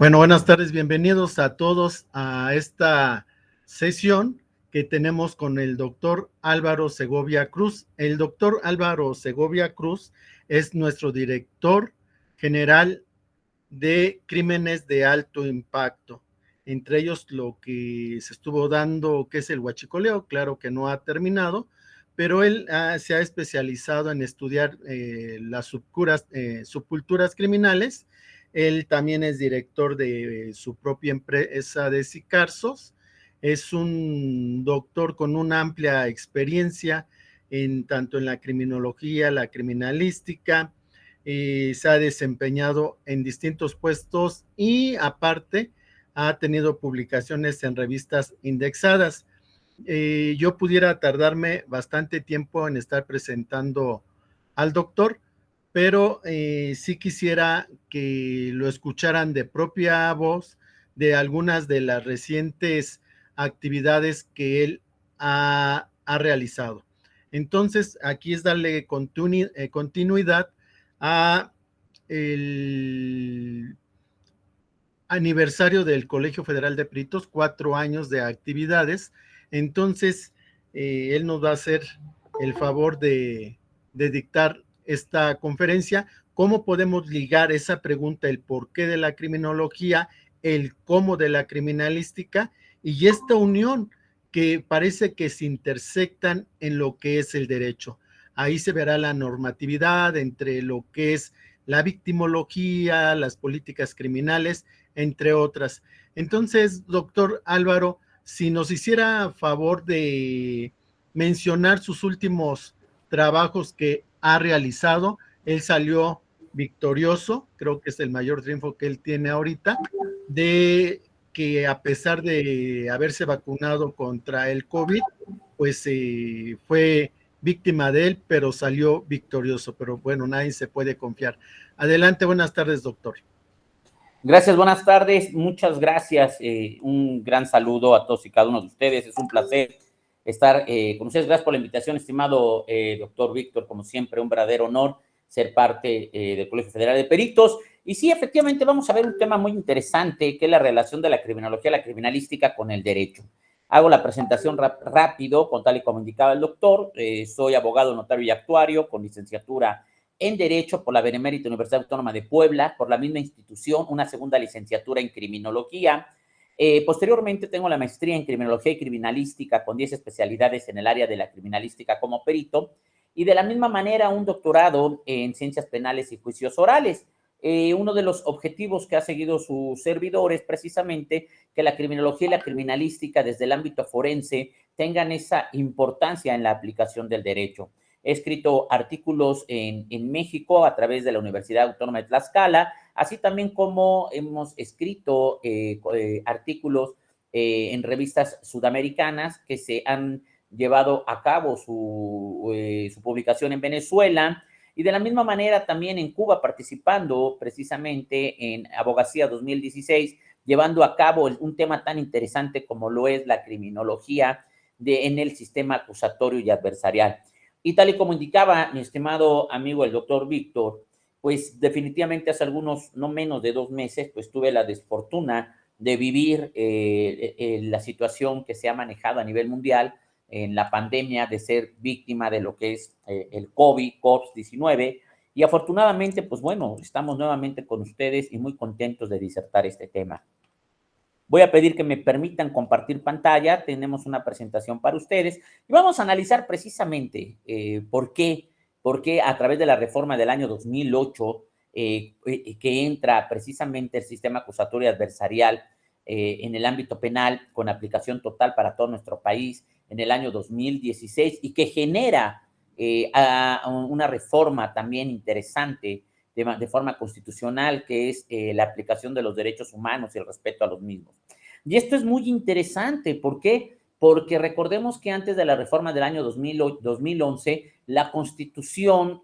Bueno, buenas tardes, bienvenidos a todos a esta sesión que tenemos con el doctor Álvaro Segovia Cruz. El doctor Álvaro Segovia Cruz es nuestro director general de crímenes de alto impacto. Entre ellos lo que se estuvo dando, que es el huachicoleo, claro que no ha terminado, pero él se ha especializado en estudiar las subculturas criminales. Él también es director de su propia empresa de Sicarsos. Es un doctor con una amplia experiencia tanto en la criminología, la criminalística, se ha desempeñado en distintos puestos y aparte ha tenido publicaciones en revistas indexadas. Yo pudiera tardarme bastante tiempo en estar presentando al doctor, pero sí quisiera que lo escucharan de propia voz de algunas de las recientes actividades que él ha realizado. Entonces, aquí es darle continuidad a el aniversario del Colegio Federal de Peritos, 4 años de actividades. Entonces, él nos va a hacer el favor de dictar esta conferencia. ¿Cómo podemos ligar esa pregunta, el por qué de la criminología, el cómo de la criminalística y esta unión que parece que se intersectan en lo que es el derecho? Ahí se verá la normatividad entre lo que es la victimología, las políticas criminales, entre otras. Entonces, doctor Álvaro, si nos hiciera favor de mencionar sus últimos trabajos que ha realizado. Él salió victorioso, creo que es el mayor triunfo que él tiene ahorita, de que a pesar de haberse vacunado contra el COVID, pues fue víctima de él, pero salió victorioso. Pero bueno, nadie se puede confiar. Adelante, buenas tardes, doctor. Gracias, buenas tardes, muchas gracias, un gran saludo a todos y cada uno de ustedes, es un placer estar con ustedes, gracias por la invitación, estimado doctor Víctor, como siempre, un verdadero honor ser parte del Colegio Federal de Peritos, y sí, efectivamente, vamos a ver un tema muy interesante, que es la relación de la criminología, la criminalística con el derecho. Hago la presentación rápido, con tal y como indicaba el doctor, soy abogado, notario y actuario, con licenciatura en Derecho por la Benemérita Universidad Autónoma de Puebla, por la misma institución, una segunda licenciatura en Criminología. Posteriormente tengo la maestría en Criminología y Criminalística con 10 especialidades en el área de la criminalística como perito y de la misma manera un doctorado en Ciencias Penales y Juicios Orales. Uno de los objetivos que ha seguido su servidor es precisamente que la criminología y la criminalística desde el ámbito forense tengan esa importancia en la aplicación del derecho. He escrito artículos en México a través de la Universidad Autónoma de Tlaxcala, así también como hemos escrito artículos en revistas sudamericanas que se han llevado a cabo su publicación en Venezuela, y de la misma manera también en Cuba, participando precisamente en Abogacía 2016, llevando a cabo un tema tan interesante como lo es la criminología en el sistema acusatorio y adversarial. Y tal y como indicaba mi estimado amigo el doctor Víctor, pues definitivamente hace algunos, no menos de 2 meses, pues tuve la desfortuna de vivir la situación que se ha manejado a nivel mundial en la pandemia, de ser víctima de lo que es el COVID-19, y afortunadamente, pues bueno, estamos nuevamente con ustedes y muy contentos de disertar este tema. Voy a pedir que me permitan compartir pantalla, tenemos una presentación para ustedes y vamos a analizar precisamente por qué a través de la reforma del año 2008 que entra precisamente el sistema acusatorio adversarial en el ámbito penal con aplicación total para todo nuestro país en el año 2016 y que genera una reforma también interesante de forma constitucional, que es la aplicación de los derechos humanos y el respeto a los mismos. Y esto es muy interesante, ¿por qué? Porque recordemos que antes de la reforma del año 2011, la Constitución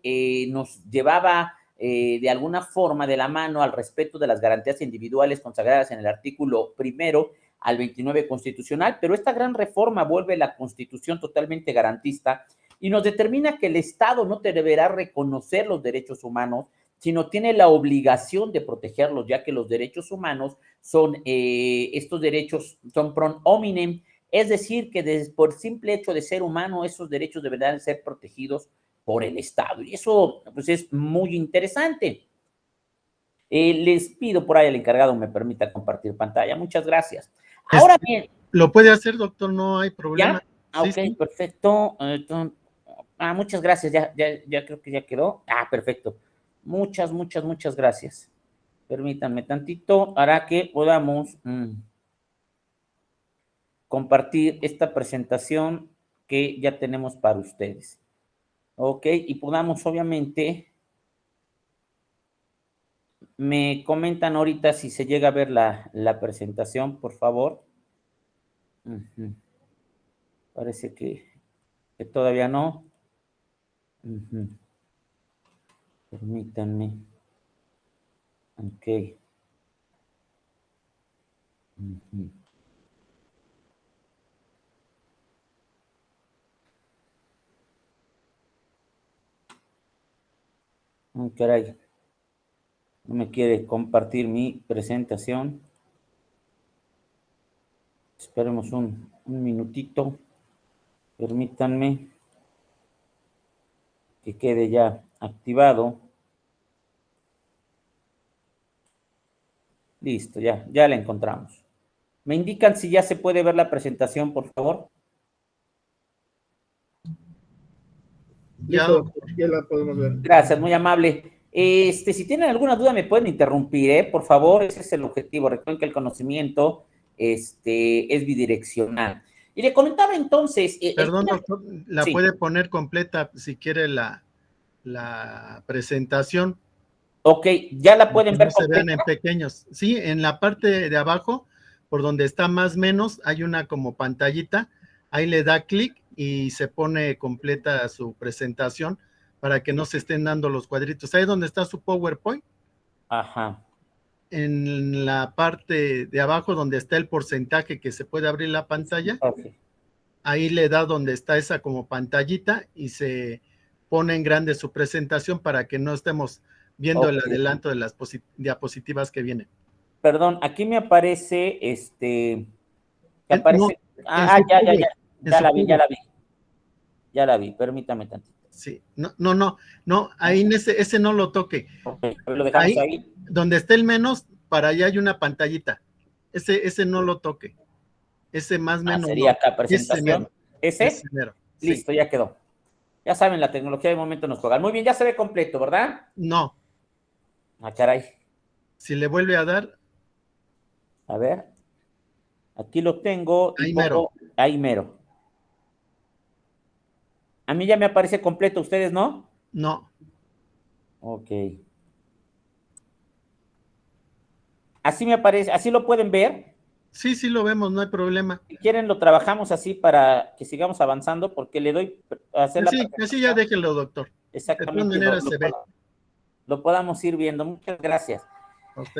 nos llevaba de alguna forma de la mano al respeto de las garantías individuales consagradas en el artículo 1 al 29 constitucional, pero esta gran reforma vuelve la Constitución totalmente garantista y nos determina que el Estado no deberá reconocer los derechos humanos sino tiene la obligación de protegerlos, ya que los derechos humanos son, estos derechos son pro hominem, es decir, que por simple hecho de ser humano, esos derechos deberán ser protegidos por el Estado. Y eso, pues, es muy interesante. Les pido por ahí al encargado me permita compartir pantalla. Muchas gracias. Ahora bien. Lo puede hacer, doctor, no hay problema. ¿Ya? Sí, ok, sí. Perfecto. Muchas gracias. Ya creo que ya quedó. Perfecto. Muchas gracias. Permítanme tantito para que podamos compartir esta presentación que ya tenemos para ustedes. Ok, y podamos obviamente, me comentan ahorita si se llega a ver la presentación, por favor. Parece que todavía no. Permítanme. Ok. Caray. No me quiere compartir mi presentación. Esperemos un minutito. Permítanme que quede ya activado. Listo, ya la encontramos. ¿Me indican si ya se puede ver la presentación, por favor? Ya, doctor, ya la podemos ver. Gracias, muy amable. Si tienen alguna duda me pueden interrumpir, por favor, ese es el objetivo. Recuerden que el conocimiento es bidireccional. Y le comentaba entonces... Perdón, doctor, la sí. puede poner completa si quiere la presentación. Ok, ya la pueden ver no se completa. vean en pequeños. Sí, en la parte de abajo, por donde está más menos, hay una como pantallita. Ahí le da clic y se pone completa su presentación para que no se estén dando los cuadritos. Ahí donde está su PowerPoint. Ajá. En la parte de abajo donde está el porcentaje que se puede abrir la pantalla, okay. Ahí le da donde está esa como pantallita y se pone en grande su presentación para que no estemos viendo el adelanto de las diapositivas que vienen. Perdón, aquí me aparece aparece, ya la vi, permítame tantito. Sí, no, ahí en ese no lo toque. Okay, lo dejamos ahí. Donde esté el menos, para allá hay una pantallita. Ese no lo toque. Ese más menos. Sería acá presentación. ¿Ese? Mero. Listo, sí. Ya quedó. Ya saben, la tecnología de momento nos juega. Muy bien, ya se ve completo, ¿verdad? No. Caray. Si le vuelve a dar. A ver. Aquí lo tengo. Ahí mero. Ahí mero. A mí ya me aparece completo, ¿ustedes no? No. Ok. Así me aparece, así lo pueden ver. Sí, lo vemos, no hay problema. Si quieren, lo trabajamos así para que sigamos avanzando, porque le doy a hacer la presentación. Así ya déjenlo, doctor. Exactamente. De todas maneras se ve. Lo podamos ir viendo. Muchas gracias.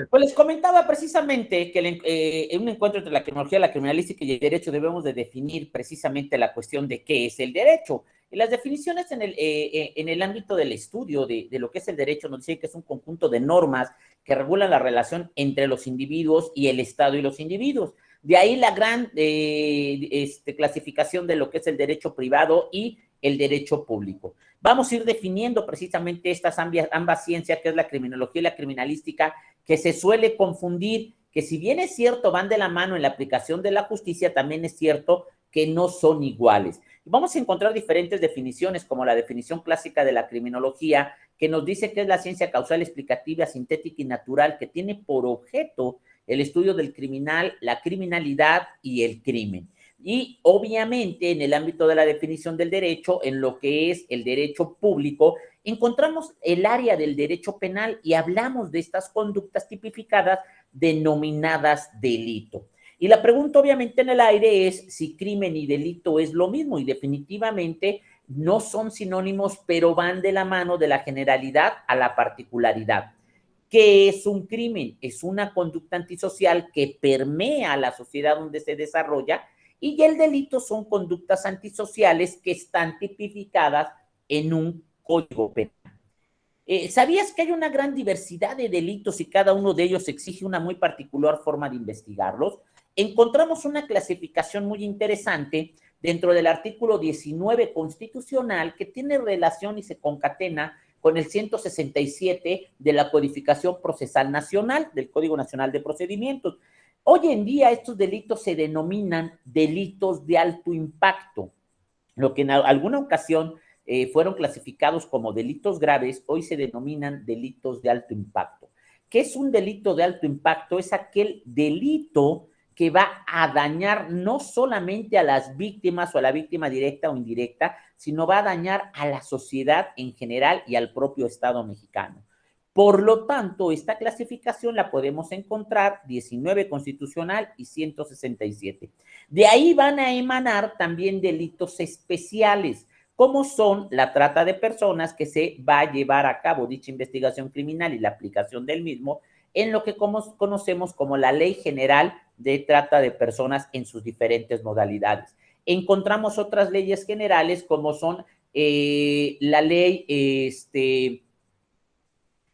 Pues les comentaba precisamente que en un encuentro entre la criminología, la criminalística y el derecho debemos de definir precisamente la cuestión de qué es el derecho. Y las definiciones en el ámbito del estudio de lo que es el derecho nos dicen que es un conjunto de normas que regulan la relación entre los individuos y el Estado y los individuos. De ahí la gran clasificación de lo que es el derecho privado y el derecho público. Vamos a ir definiendo precisamente estas ambas ciencias, que es la criminología y la criminalística, que se suele confundir, que si bien es cierto van de la mano en la aplicación de la justicia, también es cierto que no son iguales. Vamos a encontrar diferentes definiciones, como la definición clásica de la criminología, que nos dice que es la ciencia causal, explicativa, sintética y natural, que tiene por objeto el estudio del criminal, la criminalidad y el crimen. Y obviamente en el ámbito de la definición del derecho, en lo que es el derecho público, encontramos el área del derecho penal y hablamos de estas conductas tipificadas denominadas delito. Y la pregunta obviamente en el aire es si crimen y delito es lo mismo, y definitivamente no son sinónimos, pero van de la mano de la generalidad a la particularidad. ¿Qué es un crimen? Es una conducta antisocial que permea a la sociedad donde se desarrolla, y el delito son conductas antisociales que están tipificadas en un código penal. ¿Sabías que hay una gran diversidad de delitos y cada uno de ellos exige una muy particular forma de investigarlos? Encontramos una clasificación muy interesante dentro del artículo 19 constitucional que tiene relación y se concatena con el 167 de la Codificación Procesal Nacional, del Código Nacional de Procedimientos. Hoy en día estos delitos se denominan delitos de alto impacto, lo que en alguna ocasión fueron clasificados como delitos graves, hoy se denominan delitos de alto impacto. ¿Qué es un delito de alto impacto? Es aquel delito que va a dañar no solamente a las víctimas o a la víctima directa o indirecta, sino va a dañar a la sociedad en general y al propio Estado mexicano. Por lo tanto, esta clasificación la podemos encontrar 19 constitucional y 167. De ahí van a emanar también delitos especiales, como son la trata de personas, que se va a llevar a cabo dicha investigación criminal y la aplicación del mismo en lo que conocemos como la Ley General de Trata de Personas en sus diferentes modalidades. Encontramos otras leyes generales como son la ley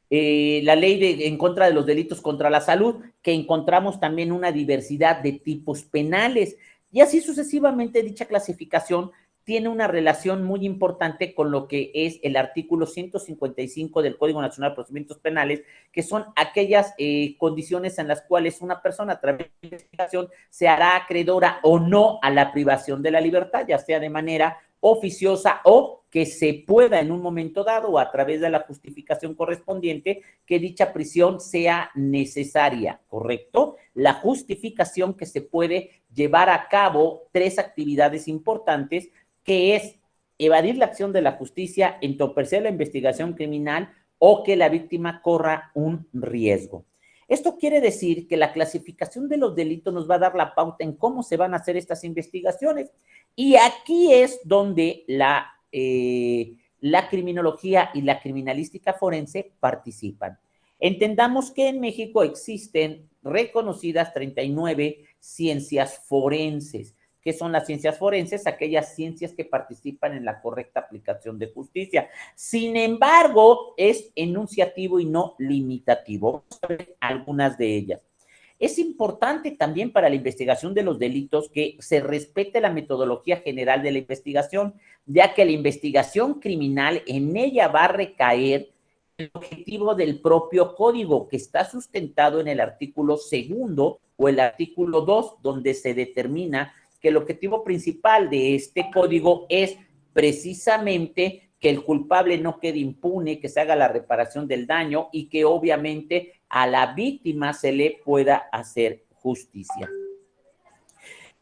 en contra de los delitos contra la salud, que encontramos también una diversidad de tipos penales. Y así sucesivamente dicha clasificación tiene una relación muy importante con lo que es el artículo 155 del Código Nacional de Procedimientos Penales, que son aquellas condiciones en las cuales una persona a través de investigación se hará acreedora o no a la privación de la libertad, ya sea de manera oficiosa o que se pueda en un momento dado o a través de la justificación correspondiente que dicha prisión sea necesaria, ¿correcto? La justificación que se puede llevar a cabo 3 actividades importantes, que es evadir la acción de la justicia, entorpecer la investigación criminal o que la víctima corra un riesgo. Esto quiere decir que la clasificación de los delitos nos va a dar la pauta en cómo se van a hacer estas investigaciones. Y aquí es donde la criminología y la criminalística forense participan. Entendamos que en México existen reconocidas 39 ciencias forenses. ¿Qué son las ciencias forenses? Aquellas ciencias que participan en la correcta aplicación de justicia. Sin embargo, es enunciativo y no limitativo. Vamos a ver algunas de ellas. Es importante también para la investigación de los delitos que se respete la metodología general de la investigación, ya que la investigación criminal en ella va a recaer el objetivo del propio código, que está sustentado en el artículo 2 o el artículo 2, donde se determina que el objetivo principal de este código es precisamente que el culpable no quede impune, que se haga la reparación del daño y que obviamente a la víctima se le pueda hacer justicia.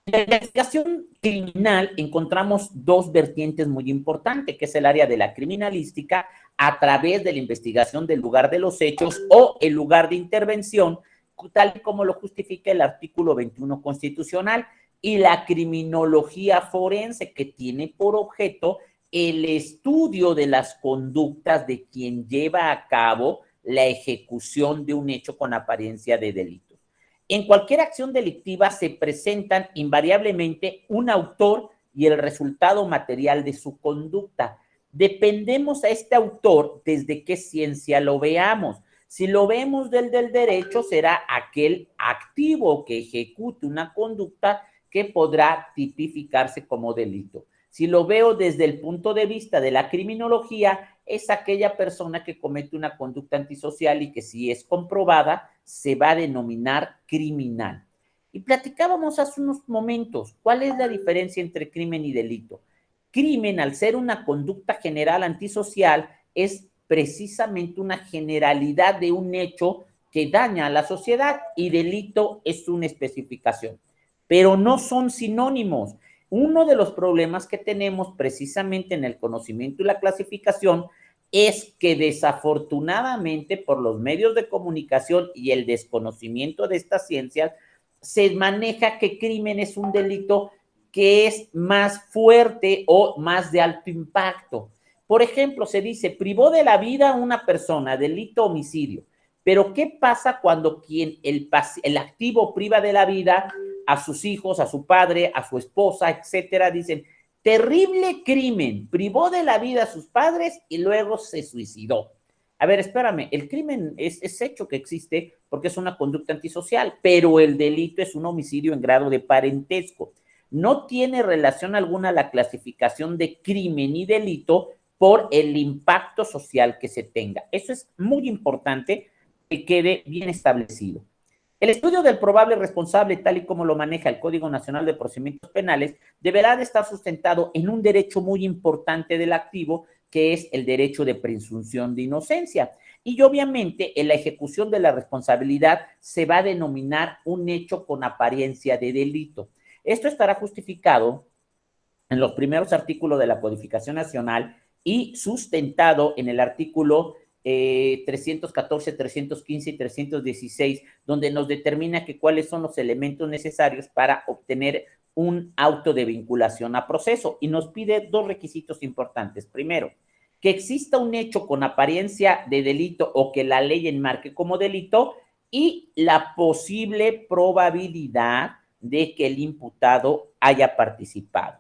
En la investigación criminal encontramos 2 vertientes muy importantes, que es el área de la criminalística a través de la investigación del lugar de los hechos o el lugar de intervención, tal como lo justifica el artículo 21 constitucional, y la criminología forense, que tiene por objeto el estudio de las conductas de quien lleva a cabo la ejecución de un hecho con apariencia de delito. En cualquier acción delictiva se presentan invariablemente un autor y el resultado material de su conducta. Dependemos a este autor desde qué ciencia lo veamos. Si lo vemos del derecho, será aquel activo que ejecute una conducta que podrá tipificarse como delito. Si lo veo desde el punto de vista de la criminología, es aquella persona que comete una conducta antisocial y que, si es comprobada, se va a denominar criminal. Y platicábamos hace unos momentos, ¿cuál es la diferencia entre crimen y delito? Crimen, al ser una conducta general antisocial, es precisamente una generalidad de un hecho que daña a la sociedad, y delito es una especificación, pero no son sinónimos. Uno de los problemas que tenemos precisamente en el conocimiento y la clasificación es que desafortunadamente por los medios de comunicación y el desconocimiento de estas ciencias se maneja que crimen es un delito que es más fuerte o más de alto impacto. Por ejemplo, se dice, privó de la vida a una persona, delito homicidio. Pero ¿qué pasa cuando el activo priva de la vida a sus hijos, a su padre, a su esposa, etcétera? Dicen, terrible crimen, privó de la vida a sus padres y luego se suicidó. A ver, espérame, el crimen es hecho que existe porque es una conducta antisocial, pero el delito es un homicidio en grado de parentesco. No tiene relación alguna la clasificación de crimen y delito por el impacto social que se tenga. Eso es muy importante que quede bien establecido. El estudio del probable responsable, tal y como lo maneja el Código Nacional de Procedimientos Penales, deberá de estar sustentado en un derecho muy importante del activo, que es el derecho de presunción de inocencia. Y obviamente en la ejecución de la responsabilidad se va a denominar un hecho con apariencia de delito. Esto estará justificado en los primeros artículos de la Codificación Nacional y sustentado en el artículo 314, 315 y 316, donde nos determina que cuáles son los elementos necesarios para obtener un auto de vinculación a proceso, y nos pide dos requisitos importantes. Primero, que exista un hecho con apariencia de delito o que la ley enmarque como delito, y la posible probabilidad de que el imputado haya participado.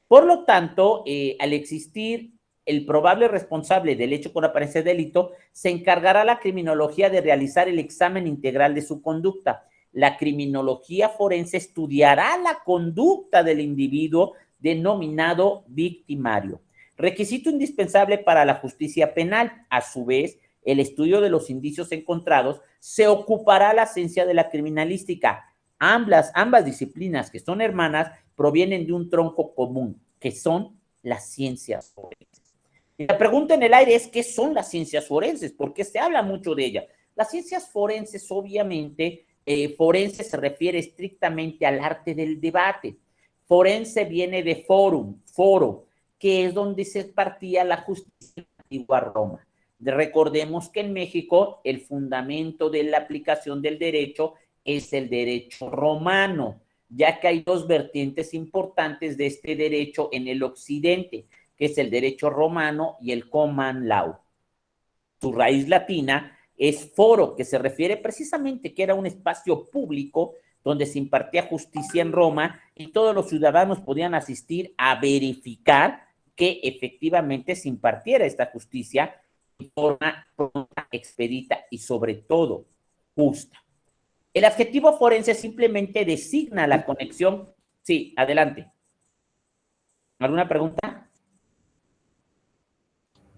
Por lo tanto, al existir el probable responsable del hecho con apariencia de delito, se encargará la criminología de realizar el examen integral de su conducta. La criminología forense estudiará la conducta del individuo denominado victimario. Requisito indispensable para la justicia penal. A su vez, el estudio de los indicios encontrados se ocupará la ciencia de la criminalística. Ambas disciplinas, que son hermanas, provienen de un tronco común, que son las ciencias forenses. Y la pregunta en el aire es, ¿qué son las ciencias forenses? Porque se habla mucho de ellas. Las ciencias forenses, obviamente, forense se refiere estrictamente al arte del debate. Forense viene de forum, foro, que es donde se partía la justicia en la antigua Roma. Recordemos que en México el fundamento de la aplicación del derecho es el derecho romano, ya que hay dos vertientes importantes de este derecho en el occidente, que es el derecho romano y el common law. Su raíz latina es foro, que se refiere precisamente que era un espacio público donde se impartía justicia en Roma y todos los ciudadanos podían asistir a verificar que efectivamente se impartiera esta justicia de forma pronta, expedita y sobre todo justa. El adjetivo forense simplemente designa la conexión. Sí, adelante. ¿Alguna pregunta?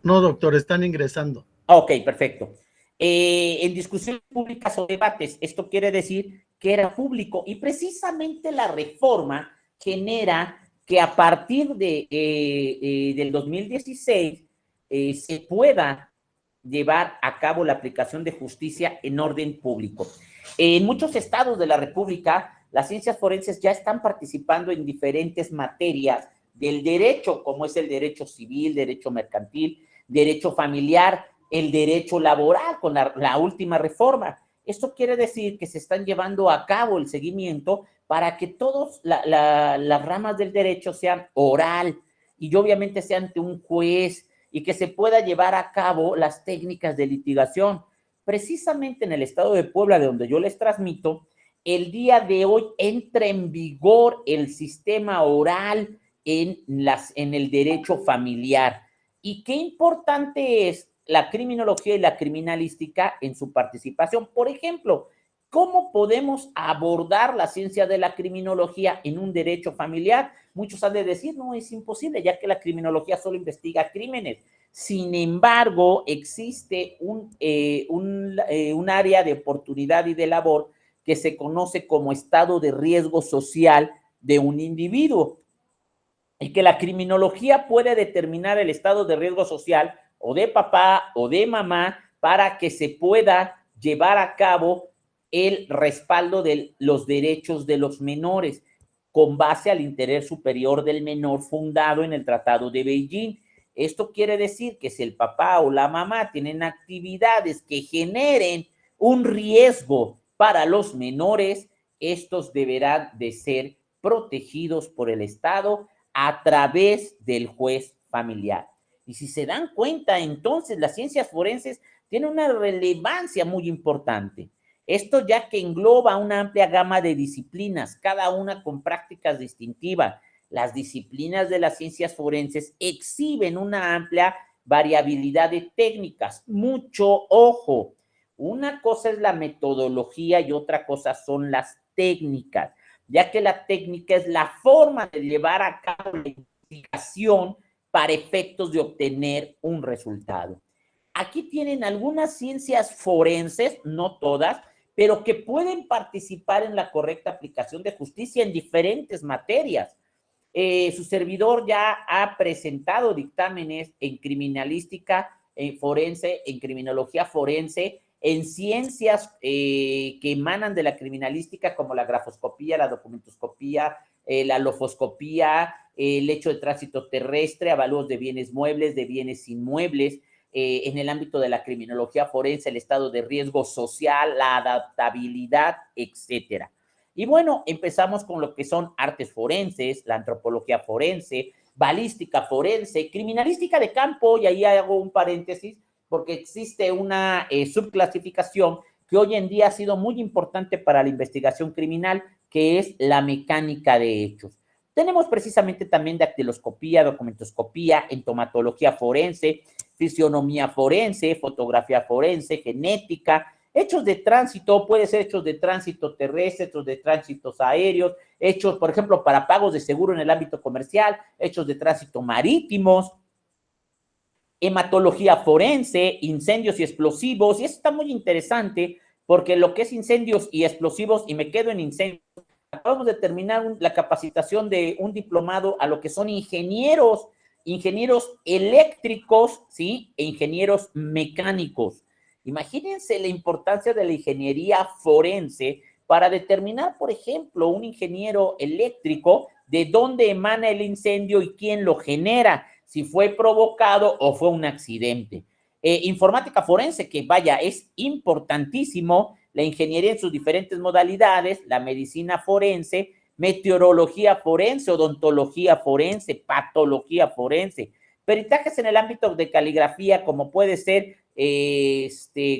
No, doctor, están ingresando. Ok, perfecto. En discusiones públicas o debates, esto quiere decir que era público, y precisamente la reforma genera que a partir del 2016 se pueda llevar a cabo la aplicación de justicia en orden público. En muchos estados de la República, las ciencias forenses ya están participando en diferentes materias del derecho, como es el derecho civil, derecho mercantil, derecho familiar, el derecho laboral con la última reforma. Esto quiere decir que se están llevando a cabo el seguimiento para que todas las ramas del derecho sean oral y obviamente sea ante un juez, y que se pueda llevar a cabo las técnicas de litigación. Precisamente en el estado de Puebla, de donde yo les transmito, el día de hoy entra en vigor el sistema oral en el derecho familiar. Y qué importante es la criminología y la criminalística en su participación. Por ejemplo, ¿cómo podemos abordar la ciencia de la criminología en un derecho familiar? Muchos han de decir, no, es imposible, ya que la criminología solo investiga crímenes. Sin embargo, existe un área de oportunidad y de labor que se conoce como estado de riesgo social de un individuo, y que la criminología puede determinar el estado de riesgo social o de papá o de mamá para que se pueda llevar a cabo el respaldo de los derechos de los menores con base al interés superior del menor fundado en el Tratado de Beijing. Esto quiere decir que si el papá o la mamá tienen actividades que generen un riesgo para los menores, estos deberán de ser protegidos por el Estado a través del juez familiar. Y si se dan cuenta, entonces las ciencias forenses tienen una relevancia muy importante. Esto ya que engloba una amplia gama de disciplinas, cada una con prácticas distintivas. Las disciplinas de las ciencias forenses exhiben una amplia variabilidad de técnicas. Mucho ojo. Una cosa es la metodología y otra cosa son las técnicas, ya que la técnica es la forma de llevar a cabo la investigación para efectos de obtener un resultado. Aquí tienen algunas ciencias forenses, no todas, pero que pueden participar en la correcta aplicación de justicia en diferentes materias. Su servidor ya ha presentado dictámenes en criminalística forense, en criminología forense, en ciencias que emanan de la criminalística como la grafoscopía, la documentoscopía, la lofoscopía, el hecho de tránsito terrestre, avalúos de bienes muebles, de bienes inmuebles, en el ámbito de la criminología forense, el estado de riesgo social, la adaptabilidad, etcétera. Y bueno, empezamos con lo que son artes forenses, la antropología forense, balística forense, criminalística de campo, y ahí hago un paréntesis, porque existe una subclasificación que hoy en día ha sido muy importante para la investigación criminal, que es la mecánica de hechos. Tenemos precisamente también dactiloscopía, documentoscopía, entomatología forense, fisionomía forense, fotografía forense, genética, hechos de tránsito, puede ser hechos de tránsito terrestre, hechos de tránsitos aéreos, hechos, por ejemplo, para pagos de seguro en el ámbito comercial, hechos de tránsito marítimos, hematología forense, incendios y explosivos, y eso está muy interesante porque lo que es incendios y explosivos, y me quedo en incendios, acabamos de terminar la capacitación de un diplomado a lo que son ingenieros eléctricos, ¿sí? E ingenieros mecánicos. Imagínense la importancia de la ingeniería forense para determinar, por ejemplo, un ingeniero eléctrico de dónde emana el incendio y quién lo genera, si fue provocado o fue un accidente. Informática forense, que vaya, es importantísimo, la ingeniería en sus diferentes modalidades, la medicina forense, meteorología forense, odontología forense, patología forense, peritajes en el ámbito de caligrafía, como puede ser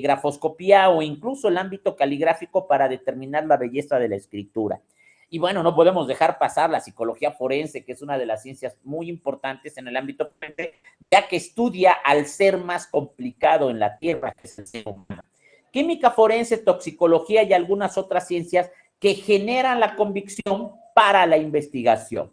grafoscopía o incluso el ámbito caligráfico para determinar la belleza de la escritura. Y bueno, no podemos dejar pasar la psicología forense, que es una de las ciencias muy importantes en el ámbito forense, ya que estudia al ser más complicado en la Tierra, que es el ser humano. Química forense, toxicología y algunas otras ciencias que generan la convicción para la investigación.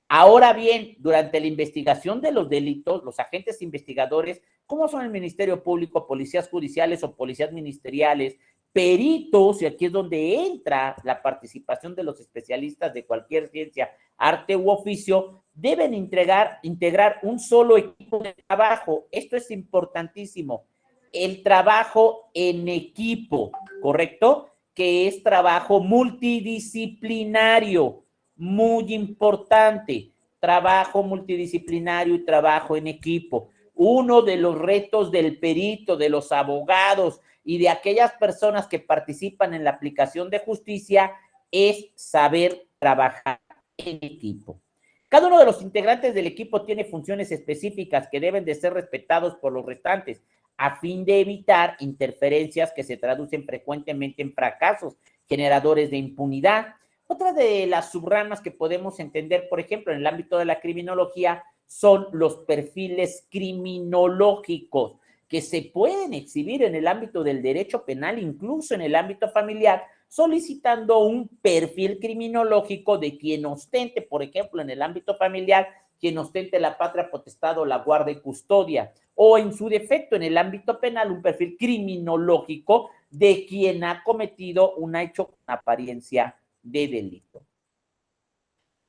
Ahora bien, durante la investigación de los delitos, los agentes investigadores, como son el Ministerio Público, policías judiciales o policías ministeriales, peritos, y aquí es donde entra la participación de los especialistas de cualquier ciencia, arte u oficio, deben integrar un solo equipo de trabajo. Esto es importantísimo. El trabajo en equipo, ¿correcto? Que es trabajo multidisciplinario, muy importante, trabajo multidisciplinario y trabajo en equipo. Uno de los retos del perito, de los abogados y de aquellas personas que participan en la aplicación de justicia es saber trabajar en equipo. Cada uno de los integrantes del equipo tiene funciones específicas que deben de ser respetados por los restantes a fin de evitar interferencias que se traducen frecuentemente en fracasos generadores de impunidad. Otra de las subramas que podemos entender, por ejemplo, en el ámbito de la criminología, son los perfiles criminológicos que se pueden exhibir en el ámbito del derecho penal, incluso en el ámbito familiar, solicitando un perfil criminológico de quien ostente, por ejemplo, en el ámbito familiar, quien ostente la patria potestad o la guarda y custodia, o en su defecto, en el ámbito penal, un perfil criminológico de quien ha cometido un hecho con apariencia de delito.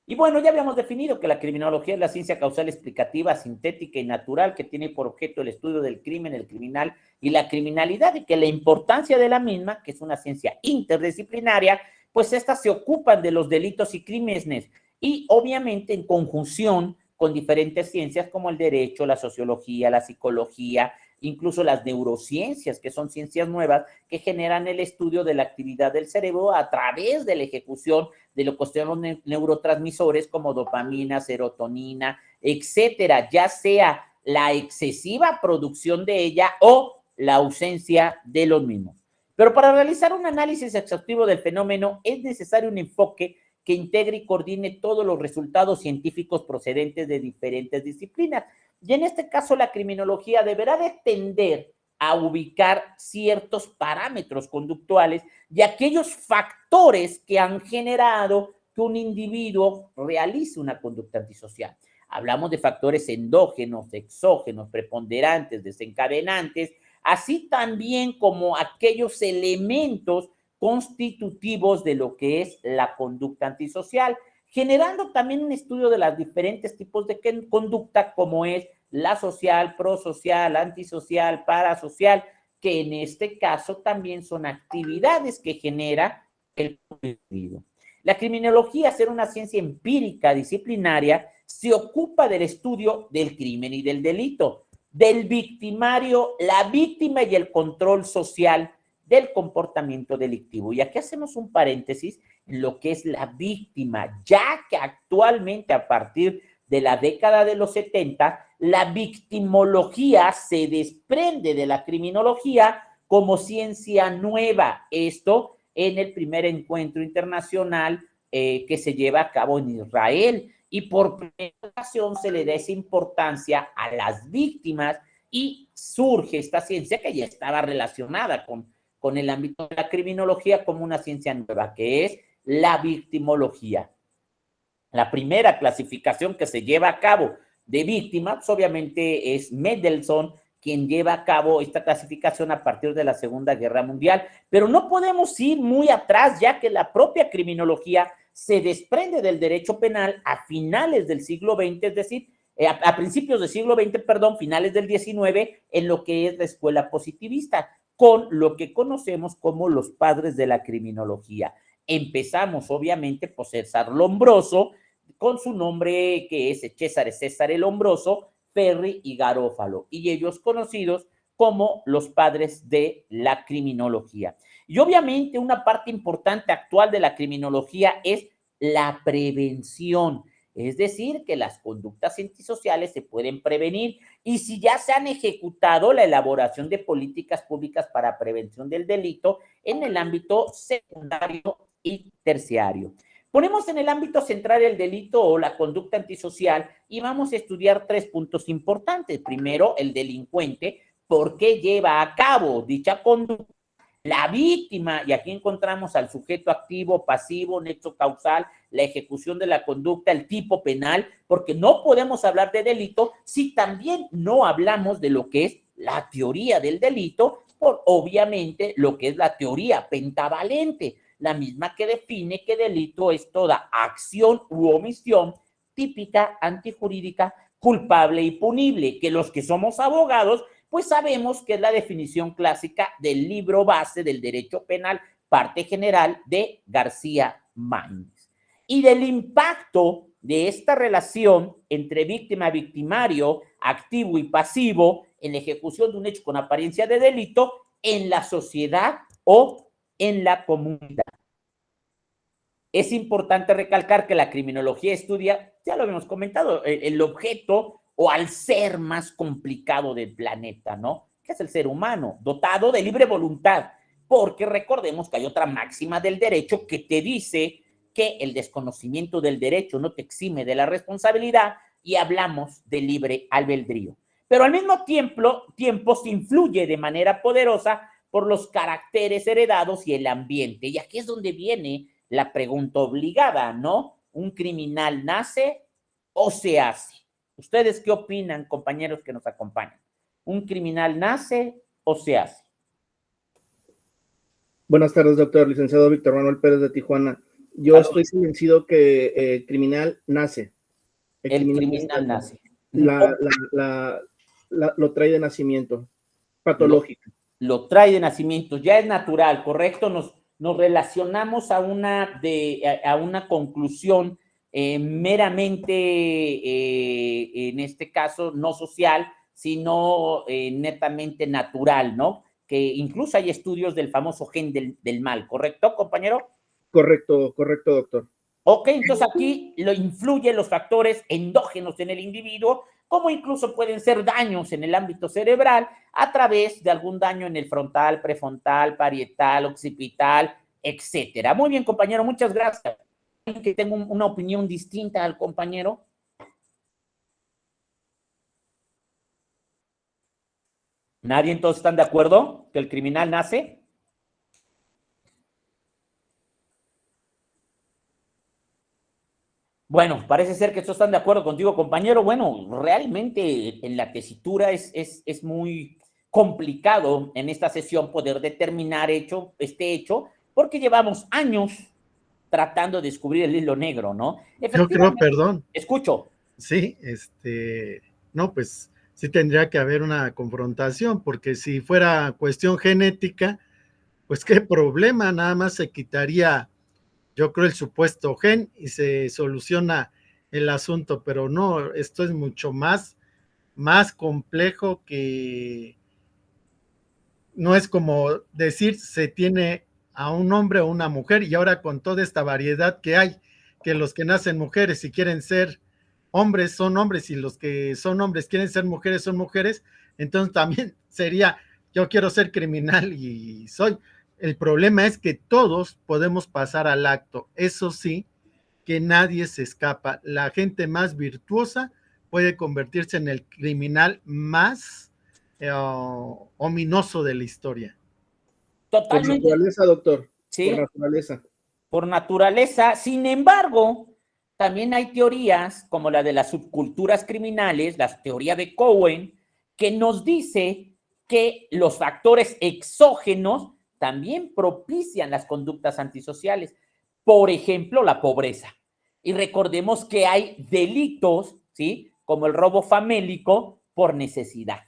Y bueno, ya habíamos definido que la criminología es la ciencia causal explicativa, sintética y natural que tiene por objeto el estudio del crimen, el criminal y la criminalidad, y que la importancia de la misma, que es una ciencia interdisciplinaria, pues estas se ocupan de los delitos y crímenes y obviamente en conjunción con diferentes ciencias como el derecho, la sociología, la psicología, incluso las neurociencias, que son ciencias nuevas que generan el estudio de la actividad del cerebro a través de la ejecución de lo que son los neurotransmisores como dopamina, serotonina, etcétera, ya sea la excesiva producción de ella o la ausencia de los mismos. Pero para realizar un análisis exhaustivo del fenómeno es necesario un enfoque que integre y coordine todos los resultados científicos procedentes de diferentes disciplinas. Y en este caso la criminología deberá de tender a ubicar ciertos parámetros conductuales y aquellos factores que han generado que un individuo realice una conducta antisocial. Hablamos de factores endógenos, exógenos, preponderantes, desencadenantes, así también como aquellos elementos constitutivos de lo que es la conducta antisocial, generando también un estudio de los diferentes tipos de conducta, como es la social, prosocial, antisocial, parasocial, que en este caso también son actividades que genera el individuo. La criminología, ser una ciencia empírica disciplinaria, se ocupa del estudio del crimen y del delito, del victimario, la víctima y el control social del comportamiento delictivo. Y aquí hacemos un paréntesis en lo que es la víctima, ya que actualmente a partir de la década de los 70, la victimología se desprende de la criminología como ciencia nueva. Esto en el primer encuentro internacional que se lleva a cabo en Israel. Y por primera ocasión se le da esa importancia a las víctimas y surge esta ciencia que ya estaba relacionada con el ámbito de la criminología como una ciencia nueva, que es la victimología. La primera clasificación que se lleva a cabo de víctimas, obviamente es Mendelssohn, quien lleva a cabo esta clasificación a partir de la Segunda Guerra Mundial, pero no podemos ir muy atrás, ya que la propia criminología se desprende del derecho penal a finales del siglo XX, es decir, a principios del siglo XX, perdón, finales del XIX, en lo que es la escuela positivista, con lo que conocemos como los padres de la criminología. Empezamos, obviamente, por César Lombroso, con su nombre que es César el Lombroso, Ferri y Garófalo, y ellos conocidos como los padres de la criminología. Y obviamente una parte importante actual de la criminología es la prevención, es decir, que las conductas antisociales se pueden prevenir y si ya se han ejecutado la elaboración de políticas públicas para prevención del delito en el ámbito secundario y terciario. Ponemos en el ámbito central el delito o la conducta antisocial y vamos a estudiar 3 puntos importantes. Primero, el delincuente, ¿por qué lleva a cabo dicha conducta? La víctima, y aquí encontramos al sujeto activo, pasivo, nexo causal, la ejecución de la conducta, el tipo penal, porque no podemos hablar de delito si también no hablamos de lo que es la teoría del delito, por obviamente lo que es la teoría pentavalente, la misma que define que delito es toda acción u omisión típica, antijurídica, culpable y punible, que los que somos abogados pues sabemos que es la definición clásica del libro base del derecho penal, parte general de García Máñez. Y del impacto de esta relación entre víctima, victimario, activo y pasivo en la ejecución de un hecho con apariencia de delito en la sociedad o en la comunidad. Es importante recalcar que la criminología estudia, ya lo habíamos comentado, el objeto o al ser más complicado del planeta, ¿no? Que es el ser humano, dotado de libre voluntad, porque recordemos que hay otra máxima del derecho que te dice que el desconocimiento del derecho no te exime de la responsabilidad y hablamos de libre albedrío. Pero al mismo tiempo se influye de manera poderosa por los caracteres heredados y el ambiente. Y aquí es donde viene la pregunta obligada, ¿no? ¿Un criminal nace o se hace? ¿Ustedes qué opinan, compañeros que nos acompañan? ¿Un criminal nace o se hace? Buenas tardes, doctor. Licenciado Víctor Manuel Pérez de Tijuana. Yo estoy convencido que el criminal nace. El criminal nace. Lo trae de nacimiento, patológico. Lo trae de nacimiento, ya es natural, ¿correcto? Nos relacionamos a una conclusión meramente, en este caso, no social, sino netamente natural, ¿no? Que incluso hay estudios del famoso gen del mal, ¿correcto, compañero? Correcto, doctor. Ok, entonces aquí lo influyen los factores endógenos en el individuo, como incluso pueden ser daños en el ámbito cerebral a través de algún daño en el frontal, prefrontal, parietal, occipital, etcétera. Muy bien, compañero, muchas gracias. Que tengo una opinión distinta al compañero. ¿Nadie entonces están de acuerdo que el criminal nace? Bueno, parece ser que estos están de acuerdo contigo, compañero. Bueno, realmente en la tesitura es muy complicado en esta sesión poder determinar este hecho, porque llevamos años tratando de descubrir el hilo negro, ¿no? Yo creo, perdón. Escucho. Sí, no, pues sí tendría que haber una confrontación, porque si fuera cuestión genética, pues qué problema, nada más se quitaría, yo creo, el supuesto gen y se soluciona el asunto, pero no, esto es mucho más complejo, que no es como decir se tiene a un hombre o una mujer, y ahora con toda esta variedad que hay, que los que nacen mujeres si quieren ser hombres son hombres y los que son hombres quieren ser mujeres son mujeres, entonces también sería yo quiero ser criminal y soy. El problema es que todos podemos pasar al acto, eso sí, que nadie se escapa. La gente más virtuosa puede convertirse en el criminal más ominoso de la historia. Totalmente. Por naturaleza, doctor. Sí. Por naturaleza. Por naturaleza. Sin embargo, también hay teorías como la de las subculturas criminales, la teoría de Cohen, que nos dice que los factores exógenos también propician las conductas antisociales. Por ejemplo, la pobreza. Y recordemos que hay delitos, ¿sí? Como el robo famélico por necesidad.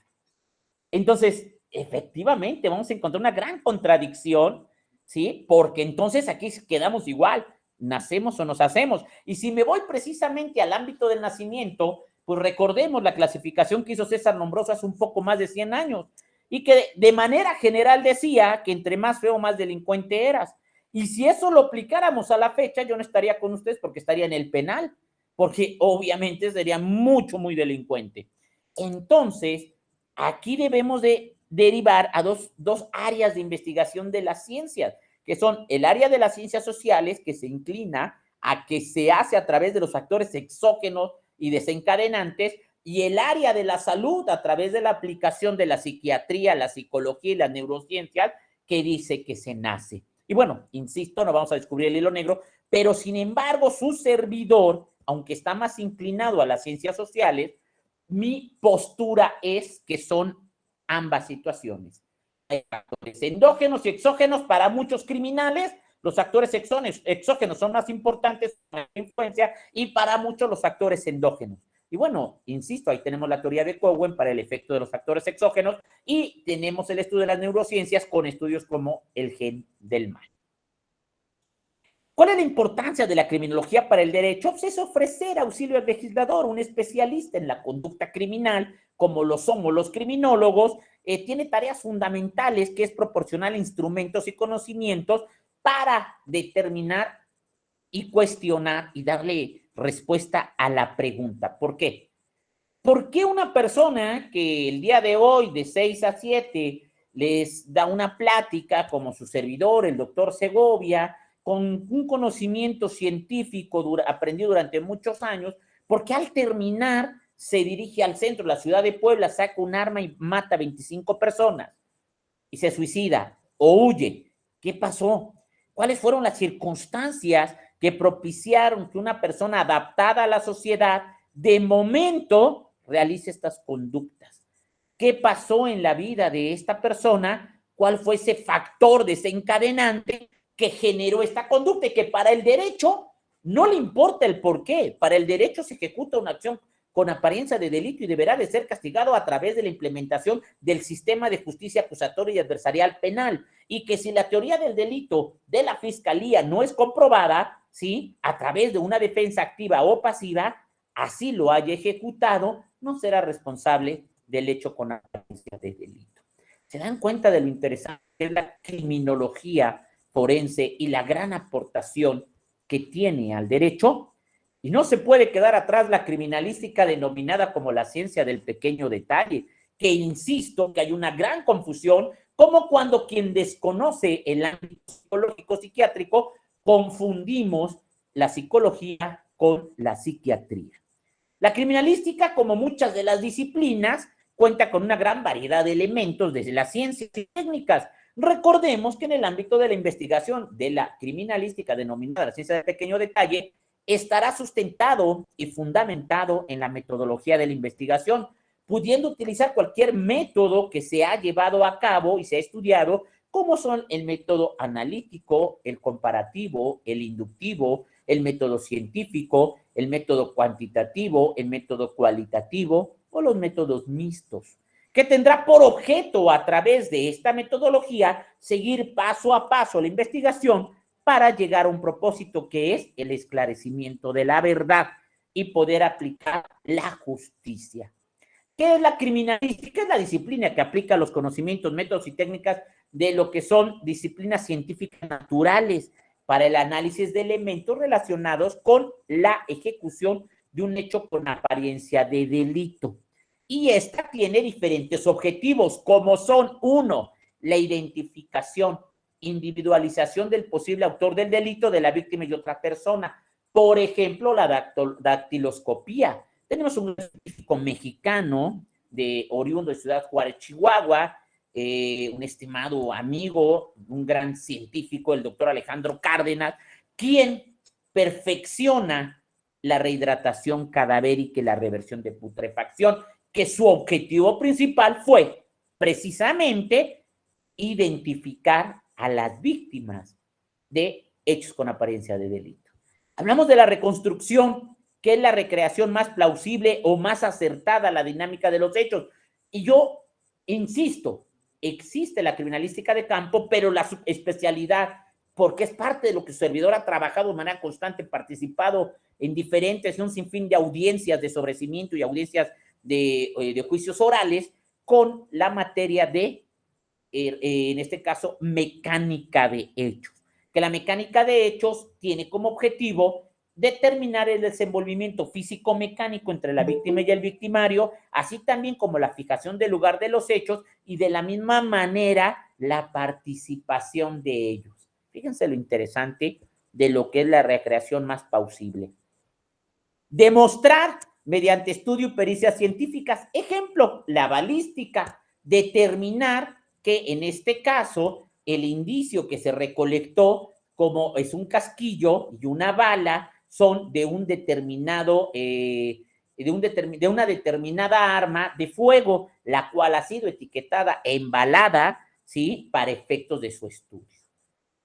Entonces, efectivamente, vamos a encontrar una gran contradicción, ¿sí? Porque entonces aquí quedamos igual, nacemos o nos hacemos. Y si me voy precisamente al ámbito del nacimiento, pues recordemos la clasificación que hizo César Lombroso hace un poco más de 100 años, y que de manera general decía que entre más feo, más delincuente eras. Y si eso lo aplicáramos a la fecha, yo no estaría con ustedes porque estaría en el penal, porque obviamente sería muy delincuente. Entonces, aquí debemos de derivar a dos áreas de investigación de las ciencias, que son el área de las ciencias sociales, que se inclina a que se hace a través de los factores exógenos y desencadenantes, y el área de la salud a través de la aplicación de la psiquiatría, la psicología y las neurociencias, que dice que se nace. Y bueno, insisto, no vamos a descubrir el hilo negro, pero sin embargo su servidor, aunque está más inclinado a las ciencias sociales, mi postura es que son ambas situaciones. Hay factores endógenos y exógenos para muchos criminales. Los factores exógenos son más importantes para la influencia, y para muchos los factores endógenos. Y bueno, insisto, ahí tenemos la teoría de Cohen para el efecto de los factores exógenos, y tenemos el estudio de las neurociencias con estudios como el gen del mal. ¿Cuál es la importancia de la criminología para el derecho? Pues es ofrecer auxilio al legislador, un especialista en la conducta criminal, como lo somos los criminólogos. Tiene tareas fundamentales, que es proporcionar instrumentos y conocimientos para determinar y cuestionar y darle respuesta a la pregunta. ¿Por qué? ¿Por qué una persona que el día de hoy de 6 a 7 les da una plática, como su servidor, el doctor Segovia, con un conocimiento científico aprendido durante muchos años, porque al terminar se dirige al centro de la ciudad de Puebla, saca un arma y mata a 25 personas y se suicida o huye? ¿Qué pasó? ¿Cuáles fueron las circunstancias que propiciaron que una persona adaptada a la sociedad de momento realice estas conductas? ¿Qué pasó en la vida de esta persona? ¿Cuál fue ese factor desencadenante que generó esta conducta? Y que para el derecho no le importa el por qué. Para el derecho se ejecuta una acción con apariencia de delito y deberá de ser castigado a través de la implementación del sistema de justicia acusatoria y adversarial penal. Y que si la teoría del delito de la fiscalía no es comprobada, ¿sí?, a través de una defensa activa o pasiva, así lo haya ejecutado, no será responsable del hecho con apariencia de delito. ¿Se dan cuenta de lo interesante que es la criminología forense y la gran aportación que tiene al derecho? Y no se puede quedar atrás la criminalística denominada como la ciencia del pequeño detalle, que insisto que hay una gran confusión, como cuando quien desconoce el ámbito psicológico psiquiátrico confundimos la psicología con la psiquiatría. La criminalística, como muchas de las disciplinas, cuenta con una gran variedad de elementos desde las ciencias y técnicas. Recordemos que en el ámbito de la investigación de la criminalística denominada la ciencia de pequeño detalle, estará sustentado y fundamentado en la metodología de la investigación, pudiendo utilizar cualquier método que se ha llevado a cabo y se ha estudiado, como son el método analítico, el comparativo, el inductivo, el método científico, el método cuantitativo, el método cualitativo o los métodos mixtos, que tendrá por objeto a través de esta metodología seguir paso a paso la investigación para llegar a un propósito que es el esclarecimiento de la verdad y poder aplicar la justicia. ¿Qué es la criminalística? Es la disciplina que aplica los conocimientos, métodos y técnicas de lo que son disciplinas científicas naturales para el análisis de elementos relacionados con la ejecución de un hecho con apariencia de delito. Y esta tiene diferentes objetivos, como son, uno, la identificación, individualización del posible autor del delito de la víctima y otra persona. Por ejemplo, la dactiloscopía. Tenemos un científico mexicano oriundo de Ciudad Juárez, Chihuahua, un estimado amigo, un gran científico, el doctor Alejandro Cárdenas, quien perfecciona la rehidratación cadavérica y la reversión de putrefacción, que su objetivo principal fue precisamente identificar a las víctimas de hechos con apariencia de delito. Hablamos de la reconstrucción, que es la recreación más plausible o más acertada a la dinámica de los hechos. Y yo insisto, existe la criminalística de campo, pero la subespecialidad, porque es parte de lo que su servidor ha trabajado de manera constante, participado en diferentes, un sinfín de audiencias de sobrecimiento y audiencias de juicios orales, con la materia de, en este caso, mecánica de hechos. Que la mecánica de hechos tiene como objetivo determinar el desenvolvimiento físico-mecánico entre la víctima y el victimario, así también como la fijación del lugar de los hechos y de la misma manera la participación de ellos. Fíjense lo interesante de lo que es la recreación más plausible. Demostrar mediante estudio y pericias científicas, ejemplo, la balística, determinar que en este caso el indicio que se recolectó, como es un casquillo y una bala, son de un determinado, de una determinada arma de fuego, la cual ha sido etiquetada e embalada, ¿sí?, para efectos de su estudio.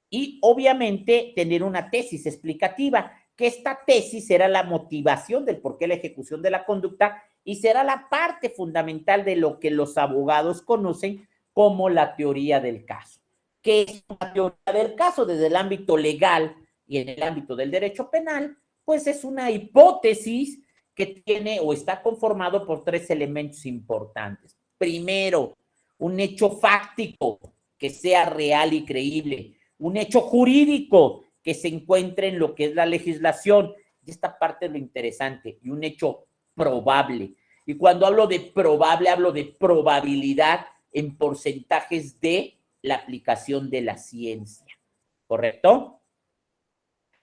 Y obviamente tener una tesis explicativa, que esta tesis será la motivación del por qué la ejecución de la conducta y será la parte fundamental de lo que los abogados conocen como la teoría del caso. ¿Qué es la teoría del caso? Desde el ámbito legal y en el ámbito del derecho penal, pues es una hipótesis que tiene o está conformado por tres elementos importantes. Primero, un hecho fáctico que sea real y creíble. Un hecho jurídico que se encuentre en lo que es la legislación. Y esta parte es lo interesante. Y un hecho probable. Y cuando hablo de probable, hablo de probabilidad en porcentajes de la aplicación de la ciencia. ¿Correcto?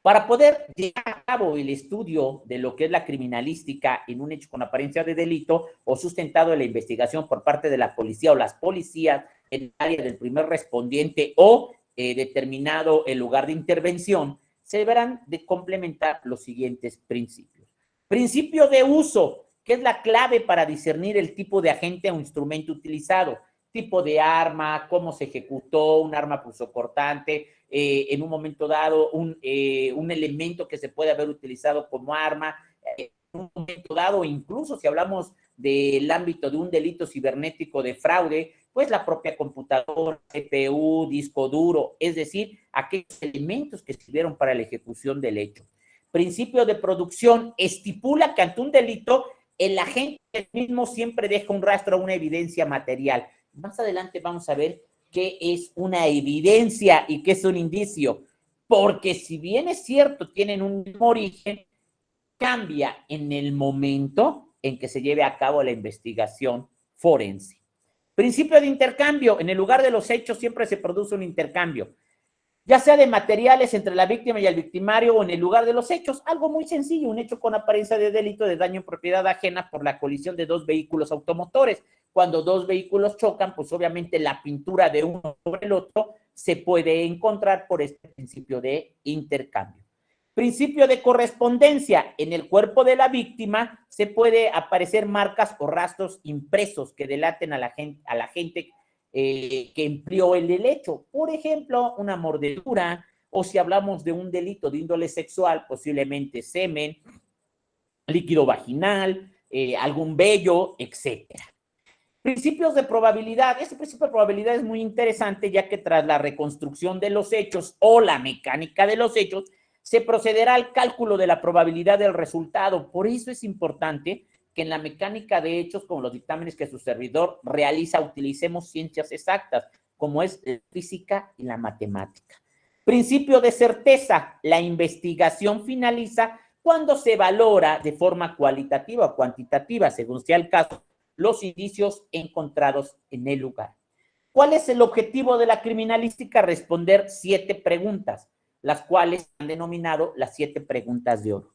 Para poder llevar a cabo el estudio de lo que es la criminalística en un hecho con apariencia de delito o sustentado en la investigación por parte de la policía o las policías en el área del primer respondiente o determinado el lugar de intervención, se deberán de complementar los siguientes principios. Principio de uso, que es la clave para discernir el tipo de agente o instrumento utilizado, tipo de arma, cómo se ejecutó, un arma punzocortante, en un momento dado, un elemento que se puede haber utilizado como arma, en un momento dado, incluso si hablamos del ámbito de un delito cibernético de fraude, pues la propia computadora, CPU, disco duro, es decir, aquellos elementos que sirvieron para la ejecución del hecho. Principio de producción estipula que ante un delito, el agente mismo siempre deja un rastro, una evidencia material. Más adelante vamos a ver qué es una evidencia y qué es un indicio, porque si bien es cierto, tienen un mismo origen, cambia en el momento en que se lleve a cabo la investigación forense. Principio de intercambio. En el lugar de los hechos siempre se produce un intercambio, ya sea de materiales entre la víctima y el victimario o en el lugar de los hechos. Algo muy sencillo, un hecho con apariencia de delito de daño en propiedad ajena por la colisión de dos vehículos automotores. Cuando dos vehículos chocan, pues obviamente la pintura de uno sobre el otro se puede encontrar por este principio de intercambio. Principio de correspondencia. En el cuerpo de la víctima se puede aparecer marcas o rastros impresos que delaten a la gente que empleó el hecho. Por ejemplo, una mordedura, o si hablamos de un delito de índole sexual, posiblemente semen, líquido vaginal, algún vello, etcétera. Principios de probabilidad. Este principio de probabilidad es muy interesante, ya que tras la reconstrucción de los hechos o la mecánica de los hechos, se procederá al cálculo de la probabilidad del resultado. Por eso es importante que en la mecánica de hechos, como los dictámenes que su servidor realiza, utilicemos ciencias exactas, como es la física y la matemática. Principio de certeza. La investigación finaliza cuando se valora de forma cualitativa o cuantitativa, según sea el caso, los indicios encontrados en el lugar. ¿Cuál es el objetivo de la criminalística? Responder 7 preguntas, las cuales han denominado las 7 preguntas de oro.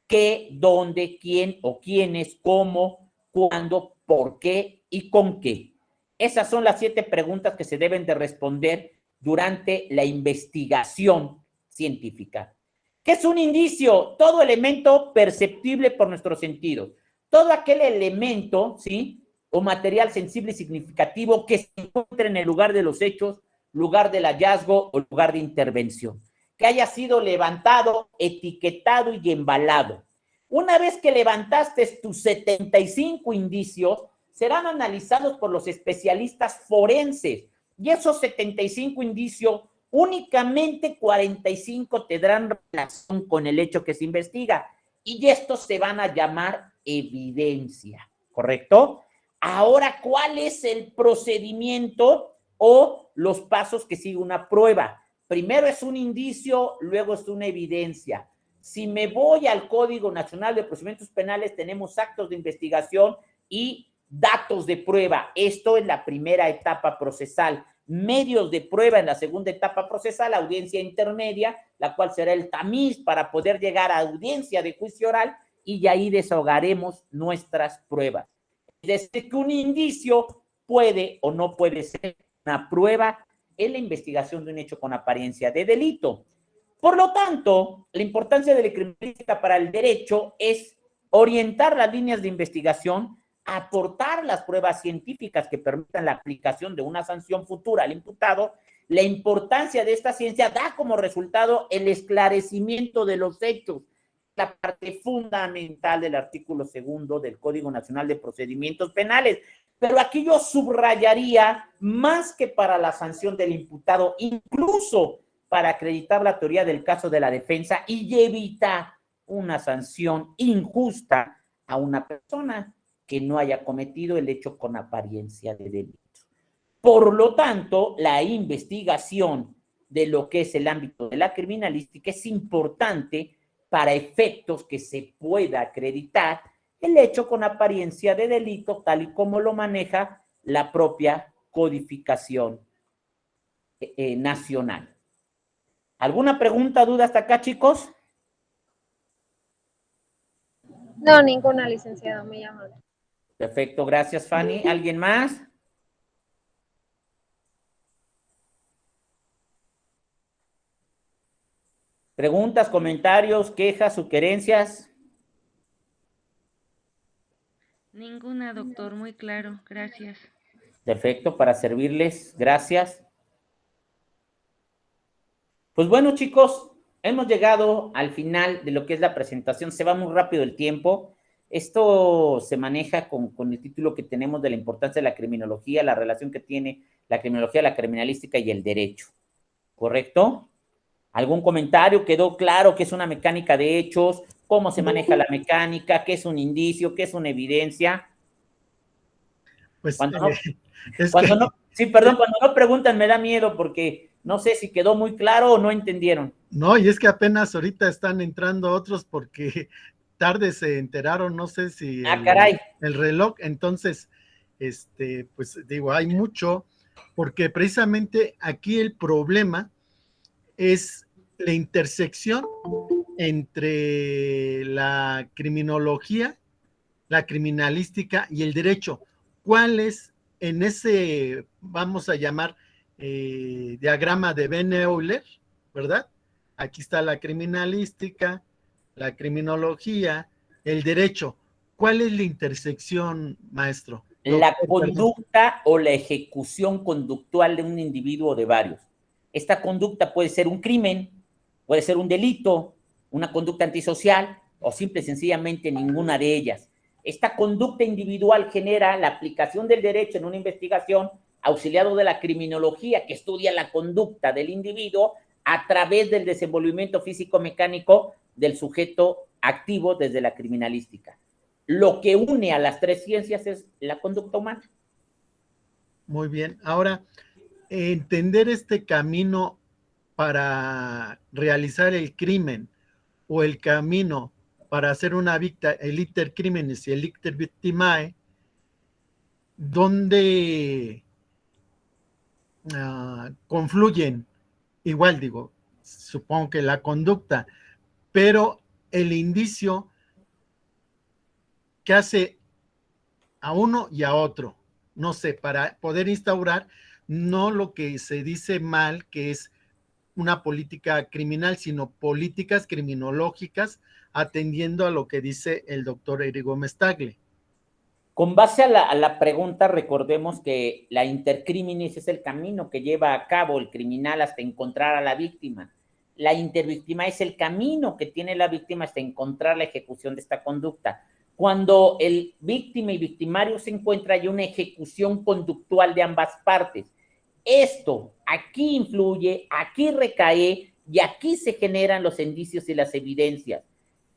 ¿Qué, dónde, quién o quiénes, cómo, cuándo, por qué y con qué? Esas son las 7 preguntas que se deben de responder durante la investigación científica. ¿Qué es un indicio? Todo elemento perceptible por nuestros sentidos. Todo aquel elemento, ¿sí?, o material sensible y significativo que se encuentre en el lugar de los hechos, lugar del hallazgo o lugar de intervención, que haya sido levantado, etiquetado y embalado. Una vez que levantaste tus 75 indicios, serán analizados por los especialistas forenses, y esos 75 indicios, únicamente 45 tendrán relación con el hecho que se investiga, y estos se van a llamar evidencia, ¿correcto? Ahora, ¿cuál es el procedimiento o los pasos que sigue una prueba? Primero es un indicio, luego es una evidencia. Si me voy al Código Nacional de Procedimientos Penales, tenemos actos de investigación y datos de prueba. Esto en la primera etapa procesal. Medios de prueba en la segunda etapa procesal, audiencia intermedia, la cual será el tamiz para poder llegar a audiencia de juicio oral, y de ahí desahogaremos nuestras pruebas. Desde que un indicio puede o no puede ser una prueba en la investigación de un hecho con apariencia de delito. Por lo tanto, la importancia de la criminalística para el derecho es orientar las líneas de investigación, aportar las pruebas científicas que permitan la aplicación de una sanción futura al imputado. La importancia de esta ciencia da como resultado el esclarecimiento de los hechos, la parte fundamental del artículo 2 del Código Nacional de Procedimientos Penales. Pero aquí yo subrayaría, más que para la sanción del imputado, incluso para acreditar la teoría del caso de la defensa y evitar una sanción injusta a una persona que no haya cometido el hecho con apariencia de delito. Por lo tanto, la investigación de lo que es el ámbito de la criminalística es importante para efectos que se pueda acreditar el hecho con apariencia de delito, tal y como lo maneja la propia codificación nacional. ¿Alguna pregunta, duda hasta acá, chicos? No, ninguna, licenciado, me llama. Perfecto, gracias, Fanny. ¿Alguien más? ¿Preguntas, comentarios, quejas, sugerencias? Ninguna, doctor, muy claro, gracias. Perfecto, para servirles, gracias. Pues bueno, chicos, hemos llegado al final de lo que es la presentación. Se va muy rápido el tiempo. Esto se maneja con el título que tenemos de la importancia de la criminología, la relación que tiene la criminología, la criminalística y el derecho. ¿Correcto? ¿Algún comentario? ¿Quedó claro qué es una mecánica de hechos? ¿Cómo se maneja la mecánica? ¿Qué es un indicio? ¿Qué es una evidencia? Pues Cuando no, es cuando que, no, sí, perdón, cuando no preguntan me da miedo porque no sé si quedó muy claro o no entendieron. no, y es que apenas ahorita están entrando otros porque tarde se enteraron, no sé si Ah, caray. el reloj, entonces, pues digo, hay mucho, porque precisamente aquí el problema es la intersección entre la criminología, la criminalística y el derecho, ¿cuál es en ese, vamos a llamar, diagrama de Venn-Euler, ¿verdad? Aquí está la criminalística, la criminología, el derecho. ¿Cuál es la intersección, maestro? La Doctor, perdón. conducta o la ejecución conductual de un individuo o de varios. Esta conducta puede ser un crimen, puede ser un delito, una conducta antisocial o simple y sencillamente ninguna de ellas. Esta conducta individual genera la aplicación del derecho en una investigación auxiliado de la criminología que estudia la conducta del individuo a través del desenvolvimiento físico-mecánico del sujeto activo desde la criminalística. Lo que une a las tres ciencias es la conducta humana. Muy bien. Ahora, entender este camino para realizar el crimen o el camino para hacer una victa, el iter criminis y el iter victimae, donde confluyen, igual digo, supongo que la conducta, pero el indicio que hace a uno y a otro, no sé, para poder instaurar no lo que se dice mal, que es una política criminal, sino políticas criminológicas atendiendo a lo que dice el doctor Eric Gómez Tagle. Con base a la pregunta, recordemos que la intercriminis es el camino que lleva a cabo el criminal hasta encontrar a la víctima. La intervíctima es el camino que tiene la víctima hasta encontrar la ejecución de esta conducta. Cuando el víctima y victimario se encuentra, hay una ejecución conductual de ambas partes. Esto aquí influye, aquí recae y aquí se generan los indicios y las evidencias.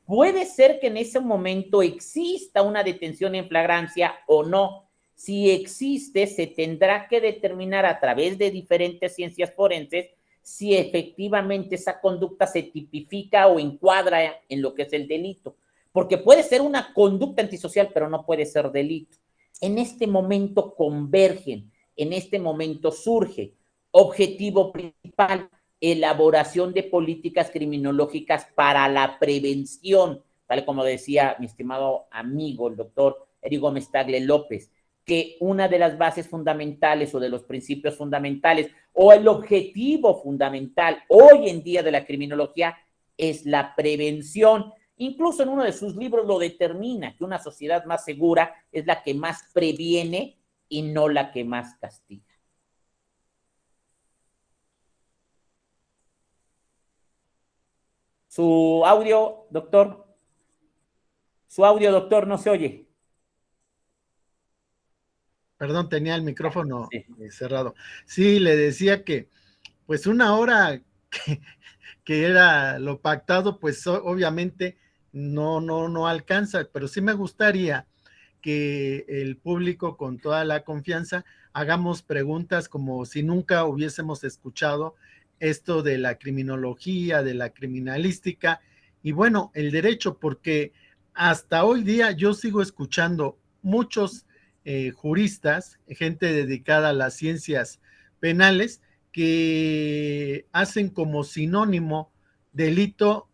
Puede ser que en ese momento exista una detención en flagrancia o no. Si existe, se tendrá que determinar a través de diferentes ciencias forenses si efectivamente esa conducta se tipifica o encuadra en lo que es el delito. Porque puede ser una conducta antisocial, pero no puede ser delito. En este momento convergen, en este momento surge. Objetivo principal, elaboración de políticas criminológicas para la prevención, tal como decía mi estimado amigo, el doctor Eric Gómez Tagle López, que una de las bases fundamentales o de los principios fundamentales o el objetivo fundamental hoy en día de la criminología es la prevención. Incluso en uno de sus libros lo determina, que una sociedad más segura es la que más previene y no la que más castiga. Su audio, doctor. Su audio, doctor, no se oye. Perdón, tenía el micrófono Sí. cerrado. Sí, le decía que pues una hora que era lo pactado, pues obviamente no alcanza, pero sí me gustaría que el público con toda la confianza hagamos preguntas como si nunca hubiésemos escuchado esto de la criminología, de la criminalística y bueno, el derecho, porque hasta hoy día yo sigo escuchando muchos juristas, gente dedicada a las ciencias penales, que hacen como sinónimo delito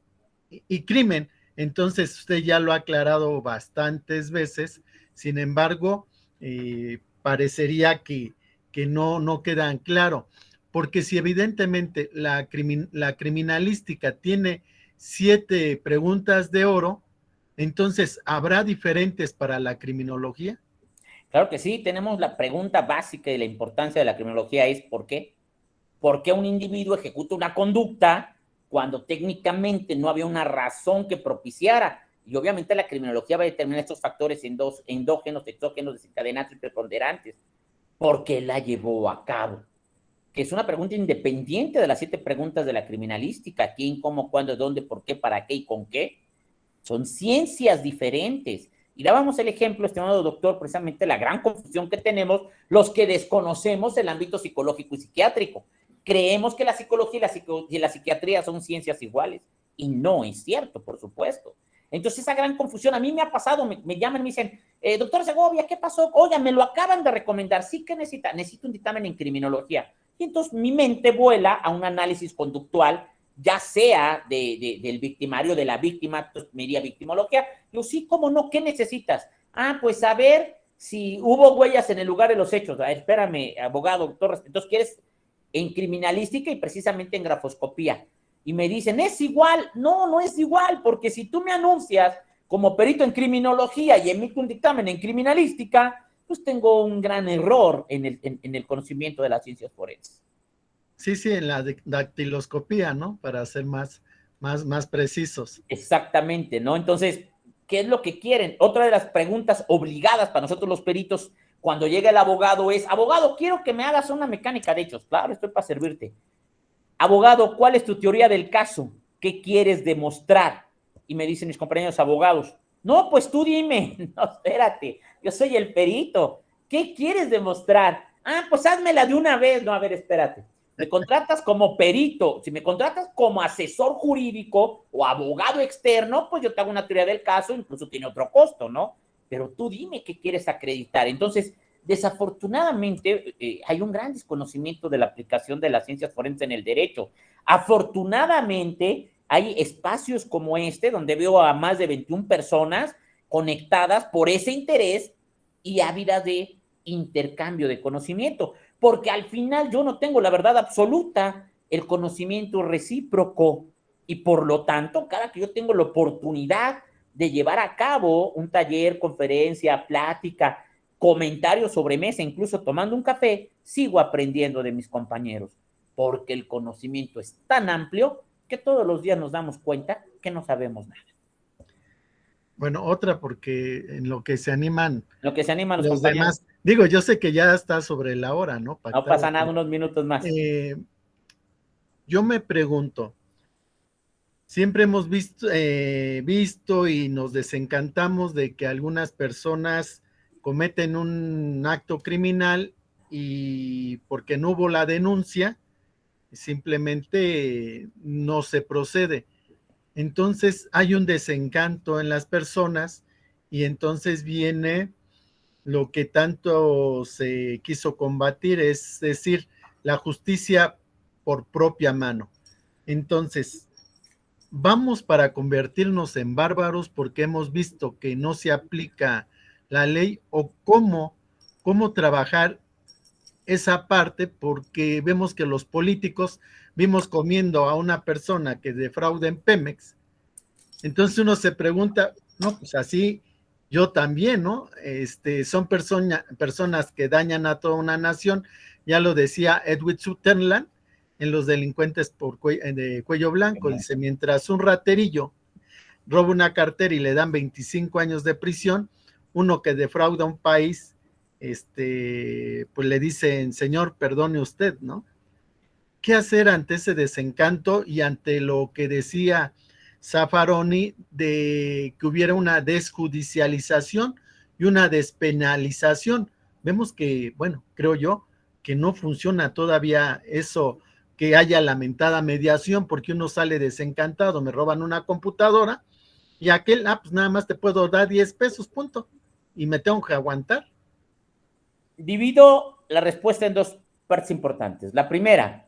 y crimen. Entonces usted ya lo ha aclarado bastantes veces, sin embargo, parecería que no quedan claro, porque si evidentemente la criminalística tiene 7 preguntas de oro, entonces ¿habrá diferentes para la criminología? Claro que sí, tenemos la pregunta básica de la importancia de la criminología es ¿por qué? ¿Por qué un individuo ejecuta una conducta cuando técnicamente no había una razón que propiciara? Y obviamente la criminología va a determinar estos factores endógenos, exógenos, desencadenantes y preponderantes. ¿Por qué la llevó a cabo? Que es una pregunta independiente de las 7 preguntas de la criminalística. ¿Quién, cómo, cuándo, dónde, por qué, para qué y con qué? Son ciencias diferentes. Y dábamos el ejemplo, estimado doctor, precisamente la gran confusión que tenemos los que desconocemos el ámbito psicológico y psiquiátrico. Creemos que la psicología y la psiquiatría son ciencias iguales. Y no es cierto, por supuesto. Entonces, esa gran confusión a mí me ha pasado. Me llaman y me dicen, doctor Segovia, ¿qué pasó? Oye, me lo acaban de recomendar. Sí, ¿qué necesita? Necesito un dictamen en criminología. Y entonces mi mente vuela a un análisis conductual, ya sea del victimario, de la víctima, pues me iría victimología. Yo, sí, ¿cómo no? ¿Qué necesitas? Ah, pues saber si hubo huellas en el lugar de los hechos, espérame, abogado, doctor, entonces quieres en criminalística y precisamente en grafoscopía. Y me dicen, es igual. No, no es igual, porque si tú me anuncias como perito en criminología y emito un dictamen en criminalística, pues tengo un gran error en el conocimiento de las ciencias forenses. Sí, en la dactiloscopía, ¿no? Para ser más precisos. Exactamente, ¿no? Entonces, ¿qué es lo que quieren? Otra de las preguntas obligadas para nosotros los peritos cuando llega el abogado es, abogado, quiero que me hagas una mecánica de hechos. Claro, estoy para servirte. Abogado, ¿cuál es tu teoría del caso? ¿Qué quieres demostrar? Y me dicen mis compañeros abogados, no, pues tú dime. No, espérate, yo soy el perito. ¿Qué quieres demostrar? Ah, pues házmela de una vez. No, a ver, espérate. Me contratas como perito. Si me contratas como asesor jurídico o abogado externo, pues yo te hago una teoría del caso, incluso tiene otro costo, ¿no? Pero tú dime qué quieres acreditar. Entonces, desafortunadamente, hay un gran desconocimiento de la aplicación de las ciencias forenses en el derecho. Afortunadamente, hay espacios como este, donde veo a más de 21 personas conectadas por ese interés y ávidas de intercambio de conocimiento, porque al final yo no tengo la verdad absoluta, el conocimiento recíproco, y por lo tanto, cada que yo tengo la oportunidad de llevar a cabo un taller, conferencia, plática, comentarios sobre mesa, incluso tomando un café, sigo aprendiendo de mis compañeros, porque el conocimiento es tan amplio que todos los días nos damos cuenta que no sabemos nada. Bueno, otra, porque en lo que se animan Lo que se animan los demás. Digo, yo sé que ya está sobre la hora, ¿no? Pactado, no pasa nada, unos minutos más. Yo me pregunto, siempre hemos visto y nos desencantamos de que algunas personas cometen un acto criminal y porque no hubo la denuncia, simplemente no se procede. Entonces hay un desencanto en las personas y entonces viene lo que tanto se quiso combatir, es decir, la justicia por propia mano. Entonces, vamos para convertirnos en bárbaros porque hemos visto que no se aplica la ley, o cómo trabajar esa parte, porque vemos que los políticos vimos comiendo a una persona que defrauda en Pemex. Entonces uno se pregunta, no, pues así yo también, ¿no? Son personas que dañan a toda una nación, ya lo decía Edwin Sutherland en Los delincuentes de cuello blanco, dice, mientras un raterillo roba una cartera y le dan 25 años de prisión, uno que defrauda un país, pues le dicen, señor, perdone usted, ¿no? ¿Qué hacer ante ese desencanto y ante lo que decía Zaffaroni de que hubiera una desjudicialización y una despenalización? Vemos que, bueno, creo yo, que no funciona todavía eso, que haya lamentada mediación, porque uno sale desencantado, me roban una computadora y aquel, pues nada más te puedo dar 10 pesos, punto, y me tengo que aguantar. Divido la respuesta en dos partes importantes. La primera,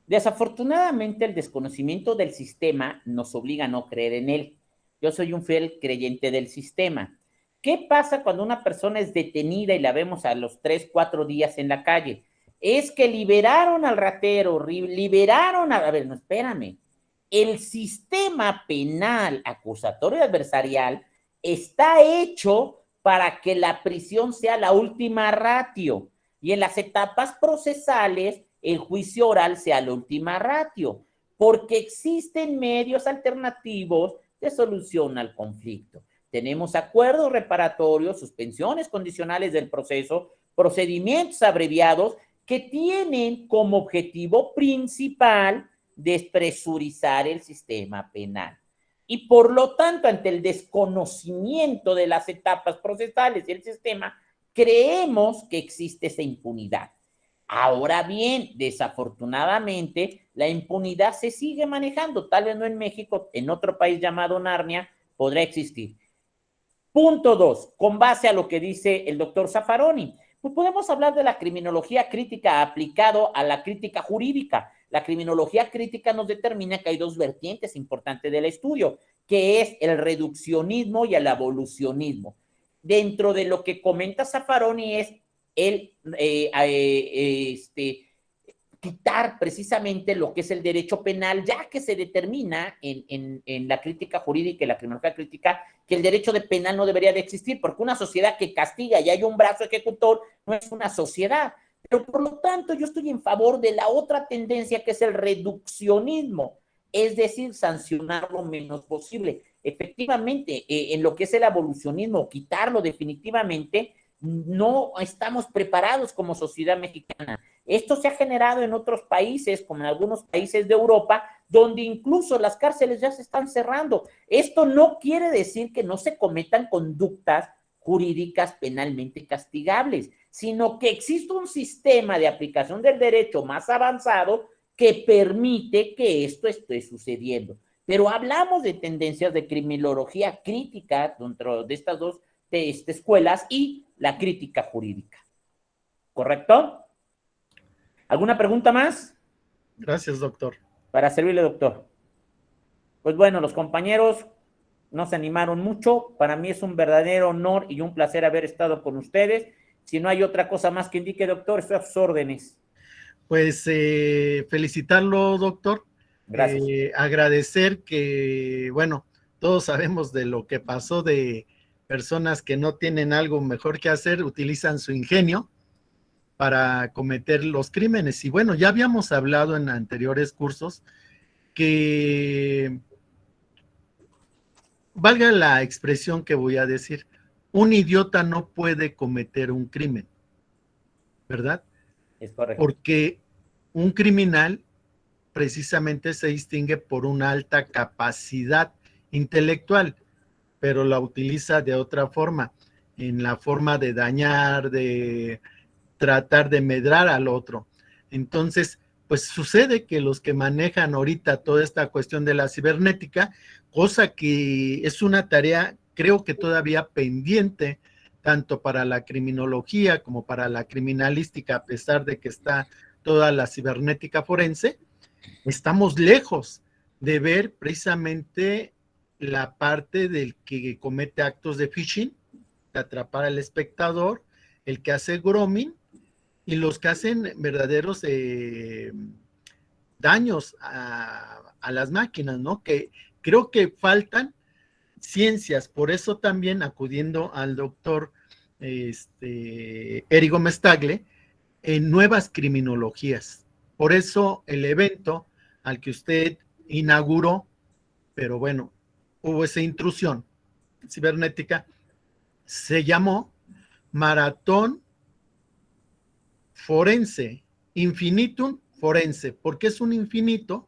desafortunadamente el desconocimiento del sistema nos obliga a no creer en él. Yo soy un fiel creyente del sistema. ¿Qué pasa cuando una persona es detenida y la vemos a los 3, 4 días en la calle? Es que liberaron al ratero, liberaron a ver, no, espérame. El sistema penal acusatorio y adversarial está hecho para que la prisión sea la última ratio y en las etapas procesales el juicio oral sea la última ratio, porque existen medios alternativos de solución al conflicto. Tenemos acuerdos reparatorios, suspensiones condicionales del proceso, procedimientos abreviados que tienen como objetivo principal despresurizar el sistema penal. Y por lo tanto, ante el desconocimiento de las etapas procesales y el sistema, creemos que existe esa impunidad. Ahora bien, desafortunadamente, la impunidad se sigue manejando, tal vez no en México, en otro país llamado Narnia podrá existir. Punto 2, con base a lo que dice el doctor Zaffaroni, pues podemos hablar de la criminología crítica aplicado a la crítica jurídica. La criminología crítica nos determina que hay dos vertientes importantes del estudio, que es el reduccionismo y el abolicionismo. dentro de lo que comenta Zaffaroni es el quitar precisamente lo que es el derecho penal, ya que se determina en la crítica jurídica y la criminología crítica que el derecho de penal no debería de existir, porque una sociedad que castiga y hay un brazo ejecutor no es una sociedad. Pero por lo tanto yo estoy en favor de la otra tendencia que es el reduccionismo, es decir, sancionar lo menos posible. Efectivamente, en lo que es el abolicionismo, quitarlo definitivamente, no estamos preparados como sociedad mexicana. Esto se ha generado en otros países, como en algunos países de Europa, donde incluso las cárceles ya se están cerrando. Esto no quiere decir que no se cometan conductas jurídicas penalmente castigables, sino que existe un sistema de aplicación del derecho más avanzado que permite que esto esté sucediendo. Pero hablamos de tendencias de criminología crítica dentro de estas dos escuelas y la crítica jurídica. ¿Correcto? ¿Alguna pregunta más? Gracias, doctor. Para servirle, doctor. Pues bueno, los compañeros no se animaron mucho. Para mí es un verdadero honor y un placer haber estado con ustedes. Si no hay otra cosa más que indique, doctor, estoy a sus órdenes. Pues felicitarlo, doctor. Gracias. Agradecer que, bueno, todos sabemos de lo que pasó de personas que no tienen algo mejor que hacer, utilizan su ingenio para cometer los crímenes. Y bueno, ya habíamos hablado en anteriores cursos que, valga la expresión que voy a decir, un idiota no puede cometer un crimen, ¿verdad? Es correcto. Porque un criminal precisamente se distingue por una alta capacidad intelectual, pero la utiliza de otra forma, en la forma de dañar, de tratar de medrar al otro. Entonces, pues sucede que los que manejan ahorita toda esta cuestión de la cibernética, cosa que es una tarea, creo que todavía pendiente, tanto para la criminología como para la criminalística, a pesar de que está toda la cibernética forense, estamos lejos de ver precisamente la parte del que comete actos de phishing, de atrapar al espectador, el que hace grooming y los que hacen verdaderos daños a las máquinas, ¿no? Que creo que faltan ciencias, por eso también acudiendo al doctor Érigo Mestagle, en nuevas criminologías. Por eso el evento al que usted inauguró, pero bueno, hubo esa intrusión cibernética, se llamó Maratón Forense, Infinitum Forense, porque es un infinito,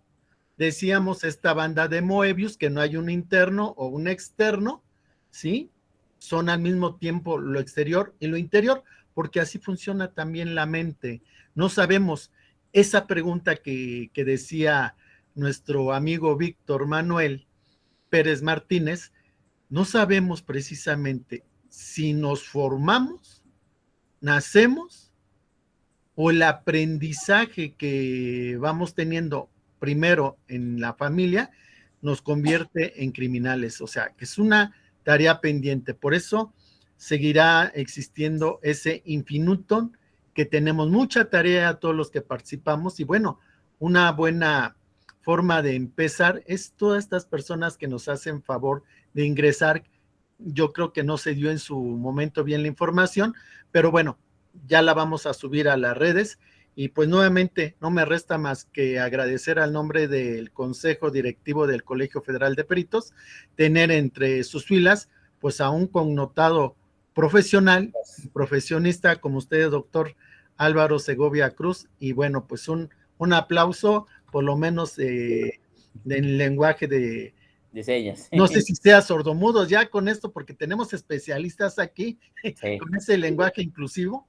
decíamos esta banda de Moebius, que no hay un interno o un externo, ¿sí? Son al mismo tiempo lo exterior y lo interior, porque así funciona también la mente. No sabemos, esa pregunta que decía nuestro amigo Víctor Manuel Pérez Martínez, no sabemos precisamente si nos formamos, nacemos, o el aprendizaje que vamos teniendo primero en la familia nos convierte en criminales. O sea, que es una tarea pendiente. Por eso seguirá existiendo ese infinitum, que tenemos mucha tarea a todos los que participamos. Y bueno, una buena forma de empezar es todas estas personas que nos hacen favor de ingresar. Yo creo que no se dio en su momento bien la información, pero bueno, ya la vamos a subir a las redes. Y pues nuevamente no me resta más que agradecer al nombre del Consejo Directivo del Colegio Federal de Peritos, tener entre sus filas pues a un connotado profesional, profesionista como usted, doctor Álvaro Segovia Cruz, y bueno, pues un aplauso, por lo menos en lenguaje de señas. No sé si sea sordomudos ya con esto, porque tenemos especialistas aquí sí, con ese lenguaje inclusivo.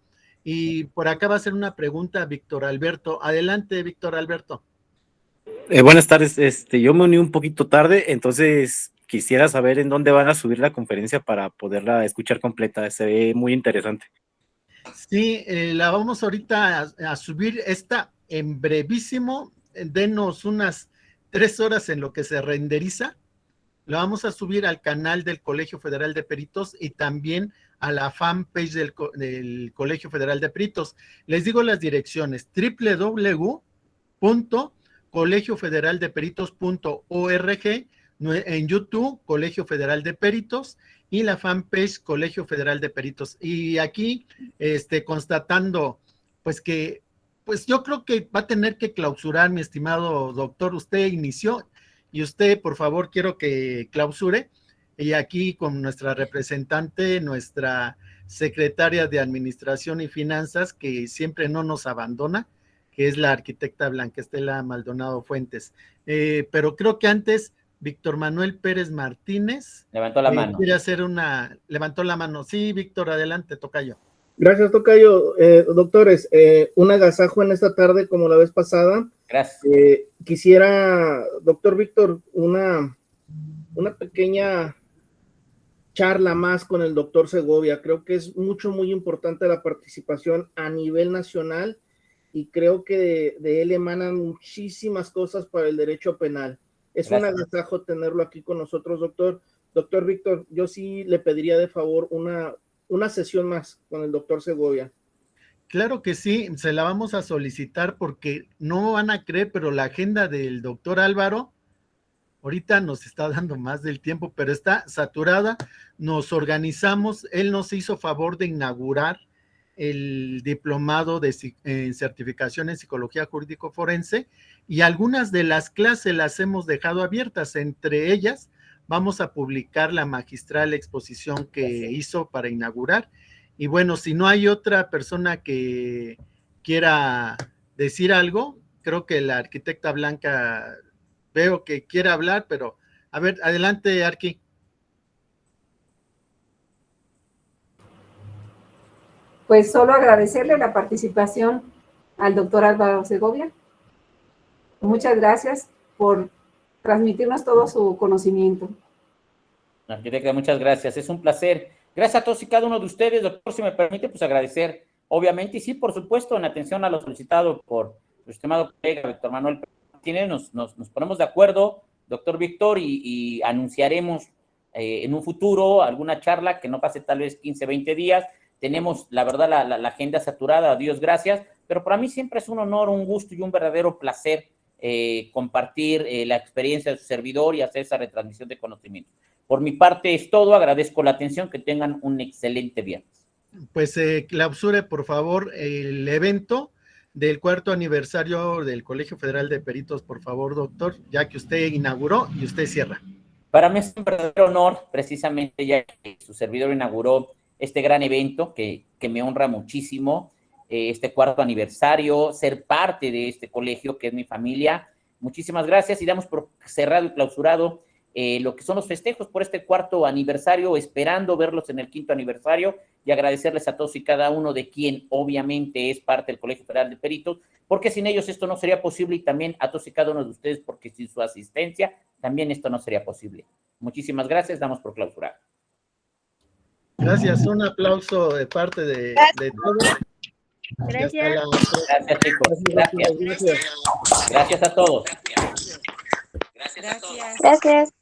Y por acá va a ser una pregunta, Víctor Alberto. Adelante, Víctor Alberto. Buenas tardes, yo me uní un poquito tarde, entonces quisiera saber en dónde van a subir la conferencia para poderla escuchar completa. Se ve muy interesante. Sí, la vamos ahorita a subir esta en brevísimo. Denos unas 3 horas en lo que se renderiza lo vamos a subir al canal del Colegio Federal de Peritos y también a la fanpage del Colegio Federal de Peritos. Les digo las direcciones: www.colegiofederaldeperitos.org, en YouTube, Colegio Federal de Peritos, y la fanpage Colegio Federal de Peritos. Y aquí, constatando, pues que, pues yo creo que va a tener que clausurar, mi estimado doctor. Usted inició y usted, por favor, quiero que clausure. Y aquí con nuestra representante, nuestra secretaria de Administración y Finanzas, que siempre no nos abandona, que es la arquitecta Blanca Estela Maldonado Fuentes. Pero creo que antes, Víctor Manuel Pérez Martínez levantó la mano. Quiere hacer levantó la mano. Sí, Víctor, adelante, tocayo. Gracias, tocayo. Doctores, un agasajo en esta tarde como la vez pasada. Gracias. Quisiera, doctor Víctor, una pequeña charla más con el doctor Segovia. Creo que es muy importante la participación a nivel nacional y creo que de él emanan muchísimas cosas para el derecho penal. Es un agasajo tenerlo aquí con nosotros, doctor. Doctor Víctor, yo sí le pediría de favor una sesión más con el doctor Segovia. Claro que sí, se la vamos a solicitar porque no van a creer, pero la agenda del doctor Álvaro ahorita nos está dando más del tiempo, pero está saturada. Nos organizamos, él nos hizo favor de inaugurar el diplomado en certificación en psicología jurídico forense, y algunas de las clases las hemos dejado abiertas. Entre ellas vamos a publicar la magistral exposición que hizo para inaugurar. Y bueno, si no hay otra persona que quiera decir algo, creo que la arquitecta Blanca veo que quiere hablar, pero a ver, adelante, Arqui. Pues solo agradecerle la participación al doctor Álvaro Segovia. Muchas gracias por transmitirnos todo su conocimiento. Arquitecta, muchas gracias. Es un placer. Gracias a todos y cada uno de ustedes. Doctor, si me permite, pues agradecer, obviamente, y sí, por supuesto, en atención a lo solicitado por su estimado colega Víctor Manuel Martínez, nos ponemos de acuerdo, doctor Víctor, y anunciaremos en un futuro alguna charla que no pase tal vez 15, 20 días. Tenemos, la verdad, la agenda saturada, a Dios gracias, pero para mí siempre es un honor, un gusto y un verdadero placer compartir la experiencia de su servidor y hacer esa retransmisión de conocimiento. Por mi parte es todo, agradezco la atención, que tengan un excelente viernes. Pues clausure, por favor, el evento del 4º aniversario del Colegio Federal de Peritos, por favor, doctor, ya que usted inauguró y usted cierra. Para mí es un verdadero honor, precisamente ya que su servidor inauguró este gran evento que me honra muchísimo, este 4º aniversario, ser parte de este colegio que es mi familia. Muchísimas gracias y damos por cerrado y clausurado lo que son los festejos por este 4º aniversario, esperando verlos en el 5º aniversario y agradecerles a todos y cada uno de quien obviamente es parte del Colegio Federal de Peritos, porque sin ellos esto no sería posible, y también a todos y cada uno de ustedes porque sin su asistencia también esto no sería posible. Muchísimas gracias, damos por clausurado. Gracias, un aplauso de parte de todos. Gracias. Gracias, chicos. Gracias. Gracias a todos. Gracias. Gracias.